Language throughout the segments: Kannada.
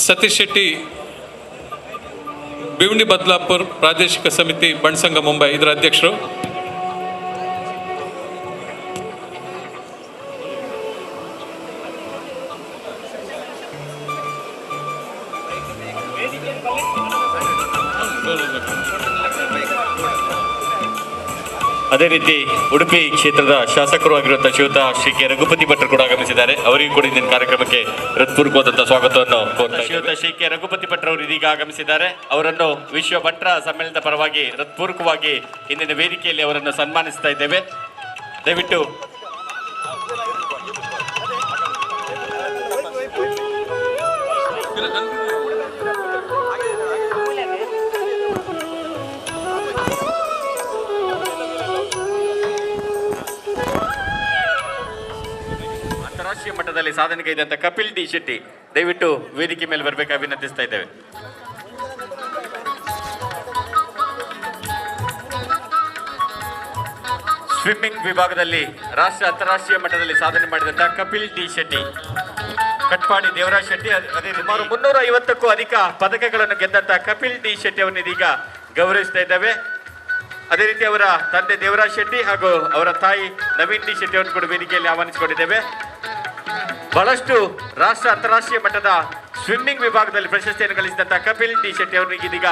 ಸತೀಶ್ ಶೆಟ್ಟಿ ಭಿವಂಡಿ ಬದಲಾಪುರ ಪ್ರಾದೇಶಿಕ ಸಮಿತಿ ಬಣ್ಸಂಗ ಮುಂಬೈ ಇದರ ಅಧ್ಯಕ್ಷರು. ಅದೇ ರೀತಿ ಉಡುಪಿ ಕ್ಷೇತ್ರದ ಶಾಸಕರು ಆಗಿರುವಂತಹ ಶ್ರೀಯುತ ಶ್ರೀ ಕೆ ರಘುಪತಿ ಭಟ್ರು ಕೂಡ ಆಗಮಿಸಿದ್ದಾರೆ. ಅವರಿಗೂ ಕೂಡ ಇಂದಿನ ಕಾರ್ಯಕ್ರಮಕ್ಕೆ ಹೃತ್ಪೂರ್ವಕವಾದಂತಹ ಸ್ವಾಗತವನ್ನು ಕೋರ್ತಾ ಶ್ರೀಯುತ ಶ್ರೀ ಕೆ ರಘುಪತಿ ಭಟ್ರು ಅವರು ಇದೀಗ ಆಗಮಿಸಿದ್ದಾರೆ. ಅವರನ್ನು ವಿಶ್ವ ಭಟ್ರ ಸಮ್ಮೇಳನದ ಪರವಾಗಿ ಹೃತ್ಪೂರ್ವಕವಾಗಿ ಇಂದಿನ ವೇದಿಕೆಯಲ್ಲಿ ಅವರನ್ನು ಸನ್ಮಾನಿಸ್ತಾ ಇದ್ದೇವೆ. ದಯವಿಟ್ಟು ಅಂತಾರಾಷ್ಟ್ರೀಯ ಮಟ್ಟದಲ್ಲಿ ಸಾಧನೆಗೈದಂತ ಕಪಿಲ್ ಡಿ ಶೆಟ್ಟಿ ದಯವಿಟ್ಟು ವೇದಿಕೆ ಮೇಲೆ ಬರಬೇಕಾಗಿ ವಿನಂತಿಸ್ತಾ ಇದ್ದೇವೆ. ಸ್ವಿಮ್ಮಿಂಗ್ ವಿಭಾಗದಲ್ಲಿ ರಾಷ್ಟ್ರ ಅಂತಾರಾಷ್ಟ್ರೀಯ ಮಟ್ಟದಲ್ಲಿ ಸಾಧನೆ ಮಾಡಿದಂತಹ ಕಪಿಲ್ ಡಿ ಶೆಟ್ಟಿ, ಕಟ್ಪಾಡಿ ದೇವರಾಜ್ ಶೆಟ್ಟಿ, ಅದೇ ಸುಮಾರು 350ಕ್ಕೂ ಅಧಿಕ ಪದಕಗಳನ್ನು ಗೆದ್ದಂತಹ ಕಪಿಲ್ ಡಿ ಶೆಟ್ಟಿ ಅವರನ್ನು ಇದೀಗ ಗೌರವಿಸ್ತಾ ಇದ್ದೇವೆ. ಅದೇ ರೀತಿ ಅವರ ತಂದೆ ದೇವರಾಜ್ ಶೆಟ್ಟಿ ಹಾಗೂ ಅವರ ತಾಯಿ ನವೀನ್ ಡಿ ಶೆಟ್ಟಿ ಅವರನ್ನು ಕೂಡ ವೇದಿಕೆಯಲ್ಲಿ ಆಹ್ವಾನಿಸಿಕೊಂಡಿದ್ದೇವೆ. ಬಹಳಷ್ಟು ರಾಷ್ಟ್ರ ಅಂತಾರಾಷ್ಟ್ರೀಯ ಮಟ್ಟದ ಸ್ವಿಮ್ಮಿಂಗ್ ವಿಭಾಗದಲ್ಲಿ ಪ್ರಶಸ್ತಿಯನ್ನು ಗಳಿಸಿದಂತಹ ಕಪಿಲ್ ಡಿ ಶೆಟ್ಟಿ ಅವರಿಗೆ ಇದೀಗ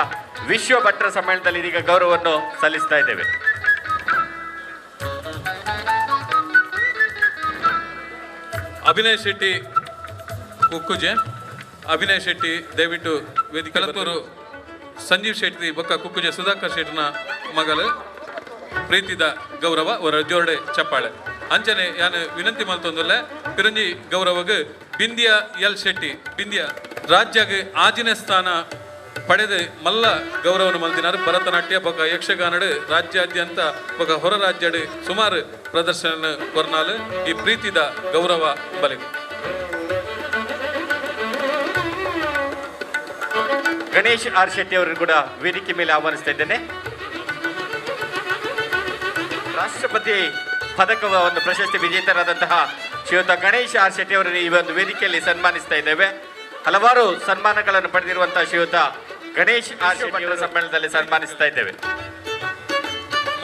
ವಿಶ್ವ ಭಟ್ರ ಸಮ್ಮೇಳನದಲ್ಲಿ ಇದೀಗ ಗೌರವವನ್ನು ಸಲ್ಲಿಸ್ತಾ ಇದ್ದೇವೆ. ಅಭಿನಯ್ ಶೆಟ್ಟಿ ಕುಕ್ಕುಜೆ, ಅಭಿನಯ್ ಶೆಟ್ಟಿ ದಯವಿಟ್ಟು ವೇದಿಕೆ. ಕಲಪೂರು ಸಂಜೀವ್ ಶೆಟ್ಟಿ ಬೊಕ್ಕ ಕುಕ್ಕುಜೆ ಸುಧಾಕರ್ ಶೆಟ್ಟಿನ ಮಗಳು ಪ್ರೀತಿದ ಗೌರವ ಅವರ ಜೋರ್ಡೆ ಚಪ್ಪಾಳೆ ಅಂಚನೆ ಯಾನು ವಿನಂತಿ ಮಲ್ತೊಂದುಲ್ಲೆ ಪಿರಂಜಿ ಗೌರವಗ್ ಬಿಂದಿಯಾ ಎಲ್ ಶೆಟ್ಟಿ ಬಿಂದಿಯಾ ರಾಜ್ಯಗ್ ಆಜಿನ ಸ್ಥಾನ ಪಡೆದು ಮಲ್ಲ ಗೌರವನ ಮಲ್ದಿನಾರು. ಭರತನಾಟ್ಯ ಬೊಕ ಯಕ್ಷಗಾನಡ್ ರಾಜ್ಯಾದ್ಯಂತ ಬೊಕ ಹೊರ ರಾಜ್ಯಡ್ ಸುಮಾರು ಪ್ರದರ್ಶನ ಕೊರ್ನಾಲ್ ಈ ಪ್ರೀತಿದ ಗೌರವ ಬಲಿಗೆ. ಗಣೇಶ್ ಆರ್ ಶೆಟ್ಟಿ ಅವರನ್ನು ಕೂಡ ವೇದಿಕೆ ಮೇಲೆ ಆಹ್ವಾನಿಸ್ತಾ ಇದ್ದೇನೆ. ರಾಷ್ಟ್ರಪತಿ ಪದಕ ಒಂದು ಪ್ರಶಸ್ತಿ ವಿಜೇತರಾದಂತಹ ಶ್ರೀಯುತ ಗಣೇಶ್ ಆರ್ ಶೆಟ್ಟಿ ಅವರನ್ನು ಈ ಒಂದು ವೇದಿಕೆಯಲ್ಲಿ ಸನ್ಮಾನಿಸ್ತಾ ಇದ್ದೇವೆ. ಹಲವಾರು ಸನ್ಮಾನಗಳನ್ನು ಪಡೆದಿರುವಂತಹ ಶ್ರೀಯುತ ಗಣೇಶ್ ಆರ್ ಶೆಟ್ಟಿ ಅವರ ಸಮ್ಮೇಳನದಲ್ಲಿ ಸನ್ಮಾನಿಸ್ತಾ ಇದ್ದೇವೆ.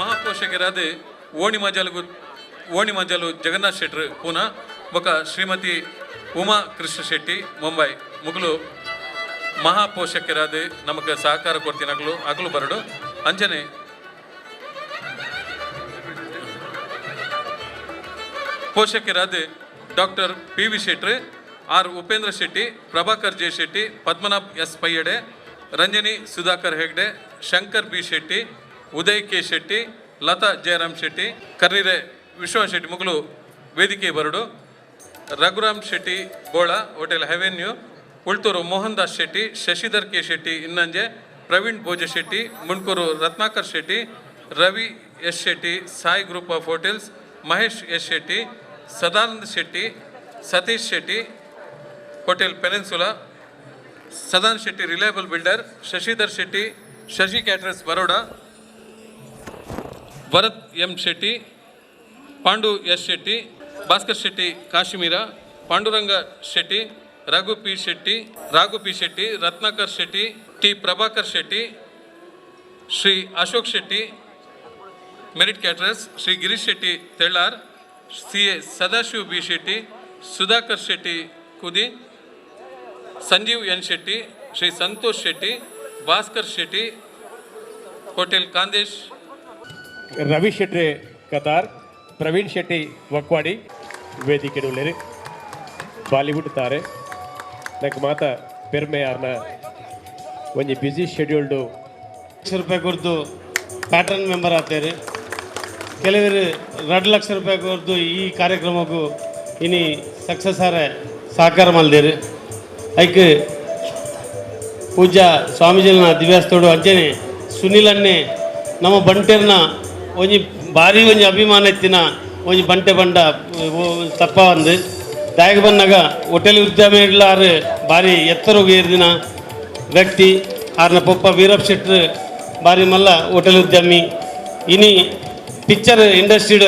ಮಹಾಪೋಷಕರಾದ ಓಣಿ ಮಜಲು ಜಗನ್ನಾಥ್ ಶೆಟ್ರು ಪೂನಾ ಬೊಕ ಶ್ರೀಮತಿ ಉಮಾ ಕೃಷ್ಣ ಶೆಟ್ಟಿ ಮುಂಬೈ ಮುಗಲು ಮಹಾಪೋಷಕರಾದ ನಮಗೆ ಸಹಕಾರ ಕೊಡ್ತೀನಿ ಅಗಲು ಬರಡು ಅಂಜನೆ. ಪೋಷಕರಾದ ಡಾಕ್ಟರ್ ಪಿ ವಿ ಶೆಟ್ರು, R Upendra Shetty, Prabhakar J Shetty, Padmanabh S Payyade, Ranjani Sudhakar Hegde, Shankar B Shetty, Uday K Shetty, Latha Jayaram Shetty, Karnire Vishwa Shetty ಮುಗಲು ವೇದಿಕೆ ಬರಡು. Raghuram Shetty Bola hotel avenue, Ulturu Mohan Das Shetty, Shashidhar K Shetty Innanje, Praveen Bhoja Shetty, Munkur Ratnakar Shetty, Ravi S Shetty, Sai group of hotels, Mahesh S Shetty, Sadanand Shetty, Satish Shetty hotel Peninsula, Sadanand Shetty reliable builder, Shashidhar Shetty Shashi caterers Baroda, Bharat M Shetty, Pandu S Shetty, Bhaskar Shetty Kashmira, Panduranga Shetty, Raghu P Shetty, Ratnakar Shetty, T Prabhakar Shetty, Shri Ashok Shetty merit caterers, Shri Girish Shetty Thellar, C A Sadashiv B Shetty, Sudhakar Shetty Kudi, Sanjeev N Shetty, Shri Santosh Shetty, Bhaskar Shetty hotel Khandesh, Ravi Shetty Qatar, Praveen Shetty Vakwadi ವೇದಿಕೆ ಉಳ್ಳೇರಿ. ಬಾಲಿವುಡ್ ತಾರೆ ನಂಗೆ ಮಾತ ಪೆರ್ಮೆ ಯಾರನ್ನ ಒಂಜಿ ಬ್ಯುಸಿ ಶೆಡ್ಯೂಲ್ಡು ₹1,00,000 ಕೊರ್ದು ಪ್ಯಾಟರ್ನ್ ಮೆಂಬರ್ ಆಗ್ತಾರೆ. ಕೆಲವರು 2 ಲಕ್ಷ ರೂಪಾಯಿ ಕೊರ್ದು ಈ ಕಾರ್ಯಕ್ರಮಕ್ಕೂ ಇನಿ ಸಕ್ಸಸ್ ಆರೆ ಸಹಕಾರ ಮಲ್ದೇರು. ಐಕ್ ಪೂಜಾ ಸ್ವಾಮೀಜಿನ ದಿವ್ಯಾಸ್ತೋಡು ಅಂಚನೆ ಸುನಿಲನ್ನೇ ನಮ್ಮ ಬಂಟೆರ್ನ ಒಂಜಿ ಭಾರಿ ಒಂಜಿ ಅಭಿಮಾನ ಎತ್ತಿನ ಒಂಜಿ ಬಂಟೆ ಬಂಡ ತಪ್ಪ ಒಂದು ದಾಯಕ ಬಂದಾಗ ಹೋಟೆಲ್ ಉದ್ಯಮ ಇಡ್ಲಾರು ಭಾರಿ ಎತ್ತರೋಗಿ ಏರಿದಿನ ವ್ಯಕ್ತಿ ಆರ್ನ ಪೊಪ್ಪ ವೀರಪ್ಪ ಶೆಟ್ರು ಭಾರಿ ಮಲ್ಲ ಹೋಟೆಲ್ ಉದ್ಯಮಿ ಇನಿ ಪಿಕ್ಚರ್ ಇಂಡಸ್ಟ್ರಿಡ್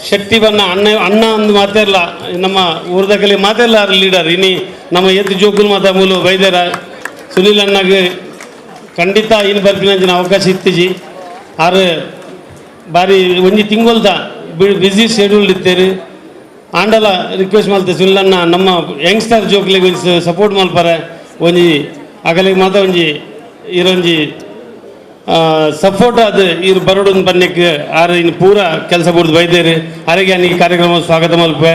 ಶೆಟ್ಟಿ ಬನ್ನ ಅಣ್ಣ ಒಂದು ಮಾತಾಡಲ್ಲ ನಮ್ಮ ಊರದಾಗಲಿ ಮಾತಾಡಲ್ಲ ಲೀಡರ್ ಇನಿ ನಮ್ಮ ಎತ್ತು ಜೋಕುಲ್ ಮಾತಾ ಮೂಲು ಬೈದರ ಸುನೀಲ್ ಅಣ್ಣಗೆ ಖಂಡಿತ ಇನ್ನು ಬರ್ಪಿನ ಅವಕಾಶ ಇತ್ತೀಜಿ ಆರು ಬಾರಿ ಒಂಜಿ ತಿಂಗೊಲ್ದ ಬಿಸಿ ಶೆಡ್ಯೂಲ್ ಇತ್ತೇರಿ ಆಂಡಲ ರಿಕ್ವೆಸ್ಟ್ ಮಾಡ್ತೆ ಸುನೀಲ್ ಅಣ್ಣ ನಮ್ಮ ಯಂಗ್ಸ್ಟರ್ ಜೋಕ್ಲಿಗೆ ಸಪೋರ್ಟ್ ಮಲ್ಪಾರೆ ಒಂಜಿ ಅಗಲಿಗೆ ಮಾತ ಒಂಜಿ ಇರೊಂಜಿ ಸಪೋರ್ಟ್ ಅದು ಇರು ಬರೋಡು ಬನ್ನಕ್ಕೆ ಆರು ಇನ್ನು ಪೂರ ಕೆಲಸ ಬಿಡ್ದು ಬೈದೇರಿ ಅರೆಗೆ ಈ ಕಾರ್ಯಕ್ರಮ ಸ್ವಾಗತ ಮಲ್ಪೆ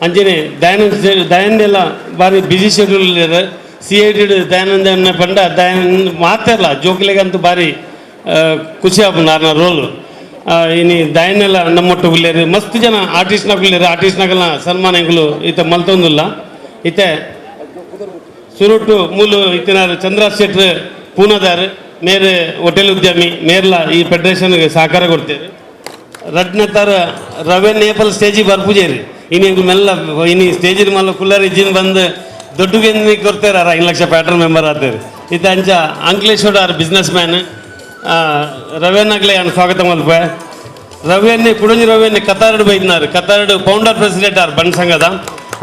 ಅಂಚನೆ ದಯಾನಂದ ಎಲ್ಲ ಭಾರಿ ಬ್ಯುಸಿ ಶೆಡ್ಯೂಲ್ ಇದೆ CID ದಯಾನಂದ ಅನ್ನ ಪಂಡ ದಯಾನಂದ ಮಾತಾಡಲ್ಲ ಜೋಕ್ಲಿಗಂತೂ ಭಾರಿ ಖುಷಿ ಆಗ್ಬೋದು ಆರ್ನ ರೋಲು ಇನ್ನು ದಯನೆಲ್ಲ ನಮ್ಮೊಟ್ಟು ಉಳ್ಳೇರಿ ಮಸ್ತ್ ಜನ ಆರ್ಟಿಸ್ಟ್ನಾಗ ಉಳ್ಳೇರಿ ಆರ್ಟಿಸ್ಟ್ನಾಗೆಲ್ಲ ಸನ್ಮಾನ ಎಂಗಳು ಈತ ಮಲ್ತೊಂದಿಲ್ಲ ಈತೆ ಸುರುಟು ಮೂಲು ಇತ್ತಿನಾರು ಚಂದ್ರಾಸ್ ಶೆಟ್ರ್ ಪೂನಾದಾರ್ ಮೇರೆ ಹೋಟೆಲ್ ಉದ್ಯಮಿ ಮೇರ್ಲ ಈ ಫೆಡರೇಷನ್ಗೆ ಸಹಕಾರ ಕೊಡ್ತೇವೆ ರಡ್ನತ್ತಾರ ರವೆ ನೇಪಲ್ ಸ್ಟೇಜಿಗೆ ಬರ್ಪೂಜೇರಿ ಇನ್ನು ಮೆಲ್ಲ ಇನ್ನು ಸ್ಟೇಜಿನ ಮಲ್ಲ ಕುಲ್ಲರ್ ಇಜ್ಜಿನ ಬಂದು ದೊಡ್ಡಗೆ ಕೊಡ್ತಾರೆ 5 ಲಕ್ಷ ಪ್ಯಾಟ್ರನ್ ಮೆಂಬರ್ ಆಗ್ತೇವೆ ಇದು ಅಂಚ ಅಂಕ್ಲೇಶ್ವರ ಆರ್ ಬಿಸ್ನೆಸ್ ಮ್ಯಾನ್ ರವೆನಾಗ್ಲೇ ನಾನು ಸ್ವಾಗತ ಮಲ್ಪ ರವೆಯನ್ನೇ ಕುಡಂಜಿ ರವೆಯನ್ನೇ ಕತಾರಡು ಬೈದಿನಾರು ಕತಾರಡು ಫೌಂಡರ್ ಪ್ರೆಸಿಡೆಂಟ್ ಆರ್ ಬಣ್ಣ ಸಂಘದ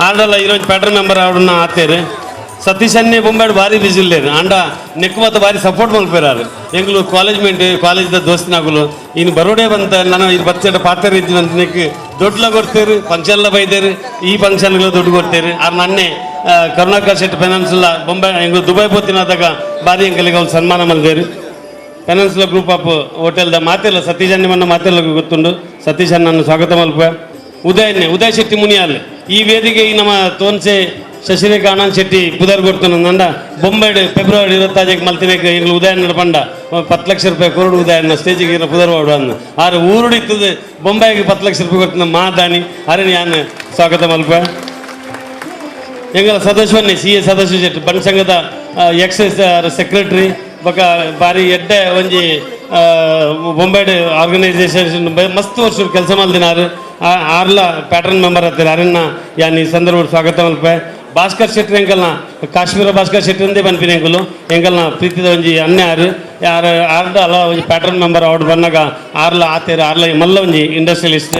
ಆಡಲ್ಲ ಈರೋಜು ಪ್ಯಾಟ್ರನ್ ಮೆಂಬರ್ ಅವ್ರನ್ನ ಆತೇರು ಸತೀಶನ್ನೇ ಬೊಂಬಾಡು ಭಾರಿ ಬಿಸಿ ಇಲ್ಲೇರು ಆಂಡ ನೆಕ್ಕು ಮತ್ತು ಭಾರಿ ಸಪೋರ್ಟ್ ಮಲ್ಪೇರಾರು ಎಂಗ್ಳು ಕಾಲೇಜ್ದ ದೋಸ್ತಿನಾಗಲು ಇನ್ನು ಬರೋಡೆ ಬಂತ ನಾನು ಇದು ಬಚ್ಚಟ ಪಾತ್ರ ಇದ್ದೀನಿ ಅಂತ ನೆಕ್ಕು ದೊಡ್ಡಲ ಕೊಡ್ತೇರು ಫಂಕ್ಷನ್ಲ ಬೈದೇರು ಈ ಫಂಕ್ಷನ್ಗಳು ದುಡ್ಡು ಕೊಡ್ತೇರು ಆರ್ ನನ್ನೇ ಕರುಣಾಕರ್ ಶೆಟ್ಟಿ ಫೈನಾನ್ಸ್ಲ ಬೊಂಬೈ ಎಂಗ್ಳು ದುಬೈ ಪೋತಿನಾದಾಗ ಭಾರಿ ಎಂಕಲಿಗೆ ಅವ್ರು ಸನ್ಮಾನ ಮಲ್ದೇರು ಫೈನಾನ್ಸ್ಲ ಗ್ರೂಪ್ ಆಫ್ ಹೋಟೆಲ್ದ ಮಾತೆಲ್ಲ ಸತೀಶ್ ಅನ್ನಮನ್ನ ಮಾತೆಲ್ಲ ಗೊತ್ತುಂಡು ಸತೀಶ್ ಅಣ್ಣನ ಸ್ವಾಗತ ಮಲ್ಪ ಉದಯ್ ಶೆಟ್ಟಿ ಮುನಿಯಾಲ್ ಈ ವೇದಿಕೆ ಈ ನಮ್ಮ ತೋನ್ಸೆ ಶಶಿರೇಖಾ ಆನಂದ್ ಶೆಟ್ಟಿ ಪುದರ್ ಕೊಡ್ತಾನೆ ನಂಡ ಬೊಂಬೈಡ್ ಫೆಬ್ರವರಿ 25 ಮಲ್ತಿನೇಕ ಈಗಲೂ ಉದಯ ನಡ್ಪಂಡ 10 ಲಕ್ಷ ರೂಪಾಯಿ ಕೊರಡು ಉದಯನ ಸ್ಟೇಜಿಗೆ ಇರೋ ಪುದರ್ ವಾಡು ಅನ್ನು ಆರು ಊರುಡಿತ್ತದ ಬೊಂಬೈಗೆ 10 ಲಕ್ಷ ರೂಪಾಯಿ ಕೊಡ್ತಾನೆ ಮಾದಾನಿ ಅರಣ್ಯ ಯಾನ್ ಸ್ವಾಗತ ಮಲ್ಪ ಎಂಗಲ ಸದಸ್ಯವನ್ನೇ CA ಸದಸ್ಯ ಶೆಟ್ಟಿ ಬಣ್ಣ ಸಂಘದ ಎಕ್ಸೈಸ್ ಸೆಕ್ರೆಟರಿ ಬೊಕ ಬಾರಿ ಎಡ್ಡೆ ಒಂಜಿ ಬೊಂಬೈಡ್ ಆರ್ಗನೈಸೇಷನ್ ಮಸ್ತ್ ವರ್ಷ ಕೆಲಸ ಮಲ್ದಿನಾರು ಆರ್ಲ ಪ್ಯಾಟ್ರನ್ ಮೆಂಬರ್ ಆಗ್ತಾರೆ ಅರಣ್ಯ ಯಾನ್ ಈ ಸಂದರ್ಭ ಸ್ವಾಗತ ಮಲ್ಪೆ ಭಾಸ್ಕರ್ ಶೆಟ್ಟಿ ಎಂಕಲ್ನ ಕಾಶ್ಮೀರ ಭಾಸ್ಕರ್ ಶೆಟ್ಟಿ ಅಂದೇ ಬನ್ಪಿನ ಎಂಕಲು ಎಂಕಲ್ನ ಪ್ರೀತಿದ ಒಂಜಿ ಅನ್ಯ ಆರ್ದ ಅಲ್ಲ ಒಂಜಿ ಪ್ಯಾಟ್ರನ್ ಮೆಂಬರ್ ಅವ್ರು ಬಂದಾಗ ಆರ್ಲ ಆತೇರು ಆರ್ಲ ಮಲ್ಲ ಒಂಜಿ ಇಂಡಸ್ಟ್ರಿಯಲಿಸ್ಟ್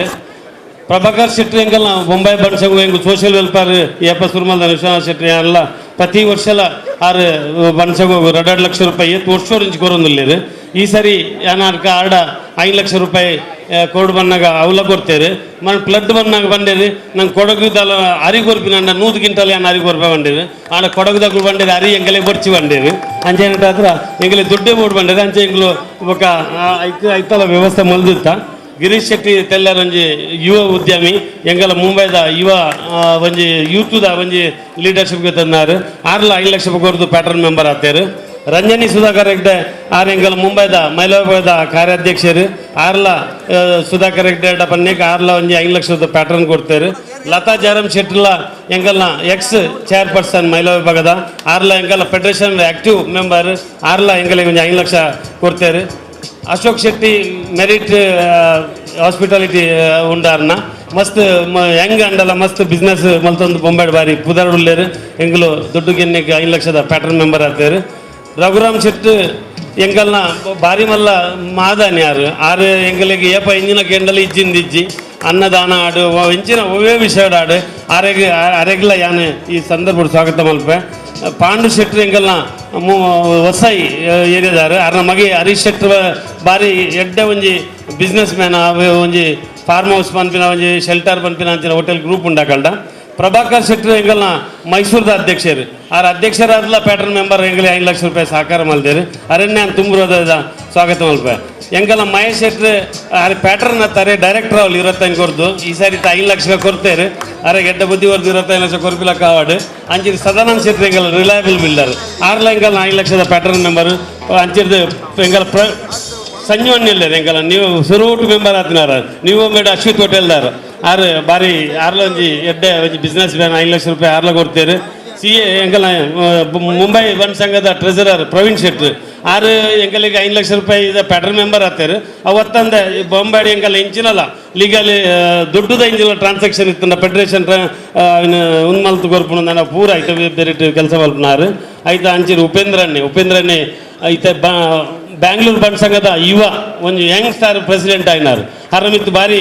ಪ್ರಭಾಕರ್ ಶೆಟ್ಟಿ ಎಂಕಲ್ನ ಬೊಂಬೈ ಬಣ್ಸಂಗು ಎಂಗು ಸೋಷಿಯಲ್ ವೆಲ್ಫೇರ್ ಏಪ ಸುರ್ಮಲ್ದ ವಿಶ್ವನಾಥ್ ಶೆಟ್ಟಿ ಎಲ್ಲ ಪ್ರತಿ ವರ್ಷಲ ಆರು ಬಣ್ಸಂಗು 2 ಲಕ್ಷ ರೂಪಾಯಿ ವರ್ಷ ಕೊರೊಂದಿಲ್ಲೇರು ಈ ಸರಿ ಏನಾರ್ಕ ಆರ್ಡ 5 ಲಕ್ಷ ರೂಪಾಯಿ ಕೋಡ್ ಬನ್ನಾಗ ಅವಲ ಕೊಡ್ತೇವೆ ಮನ್ ಪ್ಲಡ್ ಬನ್ನಾಗ ಬಂಡೇರಿ ನಂಗೆ ಕೊಡಗುದಲ್ಲ ಅರಿ ಕೊರ್ಪಿನ 100 ಕ್ವಿಂಟಲ್ ಏನು ಅರಿ ಕೊರ್ಪ ಬಂಡೇರಿ ಆಡ ಕೊಡಗುದಾಗ ಬಂಡೇರಿ ಅರಿ ಎಂಗಲೆ ಬರ್ಚಿ ಬಂಡೇರಿ ಅಂಚೆ ಹತ್ರ ಎಂಗಲೆ ದುಡ್ಡೇ ಬೋರ್ಡ್ ಬಂಡೇರಿ ಅಂಚೆ ಎಂಗ್ಲು ఒక ಐತಲ ವ್ಯವಸ್ಥೆ ಮಲ್ದಿತ್ತ ಗಿರೀಶ್ ಶೆಟ್ಟಿ ತೆಲ್ಲರ್ ಒಂಜಿ ಯುವ ಉದ್ಯಮಿ ಎಂಗಲ ಮುಂಬೈದ ಯುವ ಒಂಜಿ ಯೂತ್ದ ಒಂಜಿ ಲೀಡರ್ಶಿಪ್ಗೆ ತಂದಾರು ಆರ್ಲ 5 ಲಕ್ಷ ರೂಪಾಯಿ ಕೊರ್ದು ಪ್ಯಾಟ್ರನ್ ಮೆಂಬರ್ ಆಗ್ತೇರು ರಂಜನಿ ಸುಧಾಕರ್ ಹೆಗ್ಡೆ ಆರ್ ಎಂಗಲ್ ಮುಂಬೈದ ಮಹಿಳಾ ವಿಭಾಗದ ಕಾರ್ಯಾಧ್ಯಕ್ಷರು ಆರ್ಲ ಸುಧಾಕರ್ ಹೆಗ್ಡೆ ಪನ್ನೇಕ ಆರ್ಲ ಒಂಜಿ 5 ಲಕ್ಷದ ಪ್ಯಾಟ್ರನ್ ಕೊಡ್ತೇರು ಲತಾ ಜಾರಂ ಶೆಟ್ಟಿಲ ಎಂಗಲ್ನ ಎಕ್ಸ್ ಚೇರ್ಪರ್ಸನ್ ಮಹಿಳಾ ವಿಭಾಗದ ಆರ್ಲ ಎಂಗಲ ಫೆಡರೇಷನ್ ಆಕ್ಟಿವ್ ಮೆಂಬರ್ ಆರ್ಲ ಎಂಗಲಿಗೆ ಒಂಜಿ 5 ಲಕ್ಷ ಕೊಡ್ತೇರು ಅಶೋಕ್ ಶೆಟ್ಟಿ ಮೆರಿಟ್ ಹಾಸ್ಪಿಟಾಲಿಟಿ ಉಂಡಾರ್ನ ಮಸ್ತ್ ಹೆಂಗ್ ಅಂಡಲ್ಲ ಮಸ್ತ್ ಬಿಸ್ನೆಸ್ ಮಲ್ತೊಂದು ಬೊಂಬಾಡು ಬಾರಿ ಪುದರ್ ಉಳ್ಳೇರು ಎಂಗ್ಲು ದುಡ್ಡು ಗೆನ್ನೆಗೆ 5 ಲಕ್ಷದ ಪ್ಯಾಟ್ರನ್ ಮೆಂಬರ್ ಆಗ್ತೇರು ರಘುರಾಮ್ ಶೆಟ್ಟಿ ಎಂಗಲ್ನ ಬಾರಿ ಮಲ್ಲ ಮಾದಾನಿ ಆರು ಎಂಗಲಿಗೆ ಏಪ ಇಂಜಿನ ಕೆಂಡಲ್ ಇಜ್ಜಿಂದಿಜ್ಜಿ ಅನ್ನದಾನ ಆಡು ಇಂಚಿನ ಒವೇ ವಿಷಯ ಆಡು ಅರೆಗ್ಲ ಯಾನು ಈ ಸಂದರ್ಭ ಸ್ವಾಗತ ಮಲ್ಪೆ ಪಾಂಡು ಶೆಟ್ಟಿ ಎಂಗಲ್ನ ಹೊಸೈ ಏರಿಯಾದಾರು ಅರ್ನ ಮಗೆ ಹರೀಶ್ ಶೆಟ್ಟಿ ಬಾರಿ ಎಡ್ಡೆ ಒಂಜಿ ಬಿಸ್ನೆಸ್ ಮ್ಯಾನ್ ಒಂಜಿ ಫಾರ್ಮ್ ಹೌಸ್ ಪನ್ಪಿನ ಒಂಜಿ ಶೆಲ್ಟರ್ ಪನ್ಪಿನ ಅಂಚಿನ ಹೋಟೆಲ್ ಗ್ರೂಪ್ ಉಂಡಾಕಲ್ಡ ಪ್ರಭಾಕರ್ ಶೆಟ್ಟಿ ಎಂಗಲ್ನ ಮೈಸೂರದ ಅಧ್ಯಕ್ಷರು ಆರ್ ಅಧ್ಯಕ್ಷರಾದ್ಲ ಪ್ಯಾಟ್ರನ್ ಮೆಂಬರ್ ಎಂಗಲಿ 5 ಲಕ್ಷ ರೂಪಾಯಿ ಸಹಕಾರ ಮಲ್ದೇರು ಅರಣ್ಯ ತುಂಬಿರೋದ ಸ್ವಾಗತ ಮಲ್ಪೆ ಎಂಗಲ್ಲ ಮಹೇಶ್ ಶೆಟ್ಟಿ ಪ್ಯಾಟ್ರನ್ ಹತ್ತಾರೆ ಡೈರೆಕ್ಟರ್ ಅವ್ರು 25 ಕೊರ್ದು ಈ ಸಾರಿ 5 ಲಕ್ಷ ಕೊಡ್ತೇರು ಅರೆ ಗೆಡ್ಡ ಬುದ್ಧಿ ವರ್ದು 25 ಲಕ್ಷ ಕೊರ್ಪಿಲ ಕಾವಾಡು ಅಂಚಿನ ಸದಾನಂದ ಶೆಟ್ಟಿ ಎಂಗಲ್ ರಿಲಯಬಲ್ ಬಿಲ್ಡರ್ ಆರ್ಲ ಎಂಗಲ್ 5 ಲಕ್ಷದ ಪ್ಯಾಟ್ರನ್ ಮೆಂಬರ್ ಅಂಚಿರ್ದು ಎಂಗಲ್ ಸಂಜು ಅನ್ನಿಲ್ಲರು ಎಂಗಲ್ಲ ನೀವು ಸುರುಟು ಮೆಂಬರ್ ಆತಿನಾರ ನೀವು ಮೇಡ ಅಶ್ವಿತ್ ಹೋಟೆಲ್ದಾರ ಆರು ಬಾರಿ ಆರ್ಲ ಒಂಜಿ ಎಡ್ಡೆ ಒಂಜಿ ಬಿಸ್ನೆಸ್ ಮ್ಯಾನ್ 5 ಲಕ್ಷ ರೂಪಾಯಿ ಆರ್ಲ ಕೊಡ್ತೇರು CA ಎಂಗಲ ಮುಂಬೈ ಬಣ್ಣ ಸಂಘದ ಟ್ರೆಸರರ್ ಪ್ರವೀಣ್ ಶೆಟ್ಟಿ ಆರು ಎಂಗಲಿಗೆ 5 ಲಕ್ಷ ರೂಪಾಯಿ ಪ್ಯಾಟ್ರನ್ ಮೆಂಬರ್ ಆಗ್ತೇರು ಅವತ್ತಂದ ಬೊಂಬಾಡಿ ಎಂಗಲ್ಲ ಇಂಚಿನಲ್ಲ ಲೀಗಲಿ ದುಡ್ಡುದ ಇಂಜಿನ ಟ್ರಾನ್ಸಾಕ್ಷನ್ ಇತ್ತು ಫೆಡರೇಷನ್ ಉನ್ಮಲ್ತು ಕೊರ್ಪುಣ ನಾನು ಪೂರ ಐತೆ ಬೇರೆ ಕೆಲಸ ಮಲ್ಪನಾರು ಐತ ಅಂಚಿನ ಉಪೇಂದ್ರನ್ನೇ ಐತೆ ಬ್ಯಾಂಗ್ಳೂರು ಬಂಡ್ ಸಂಘದ ಯುವ ಒಂದು ಯಂಗ್ ಸ್ಟಾರ್ ಪ್ರೆಸಿಡೆಂಟ್ ಆಗಿನಾರು ಹರಮಿತ್ತು ಬಾರಿ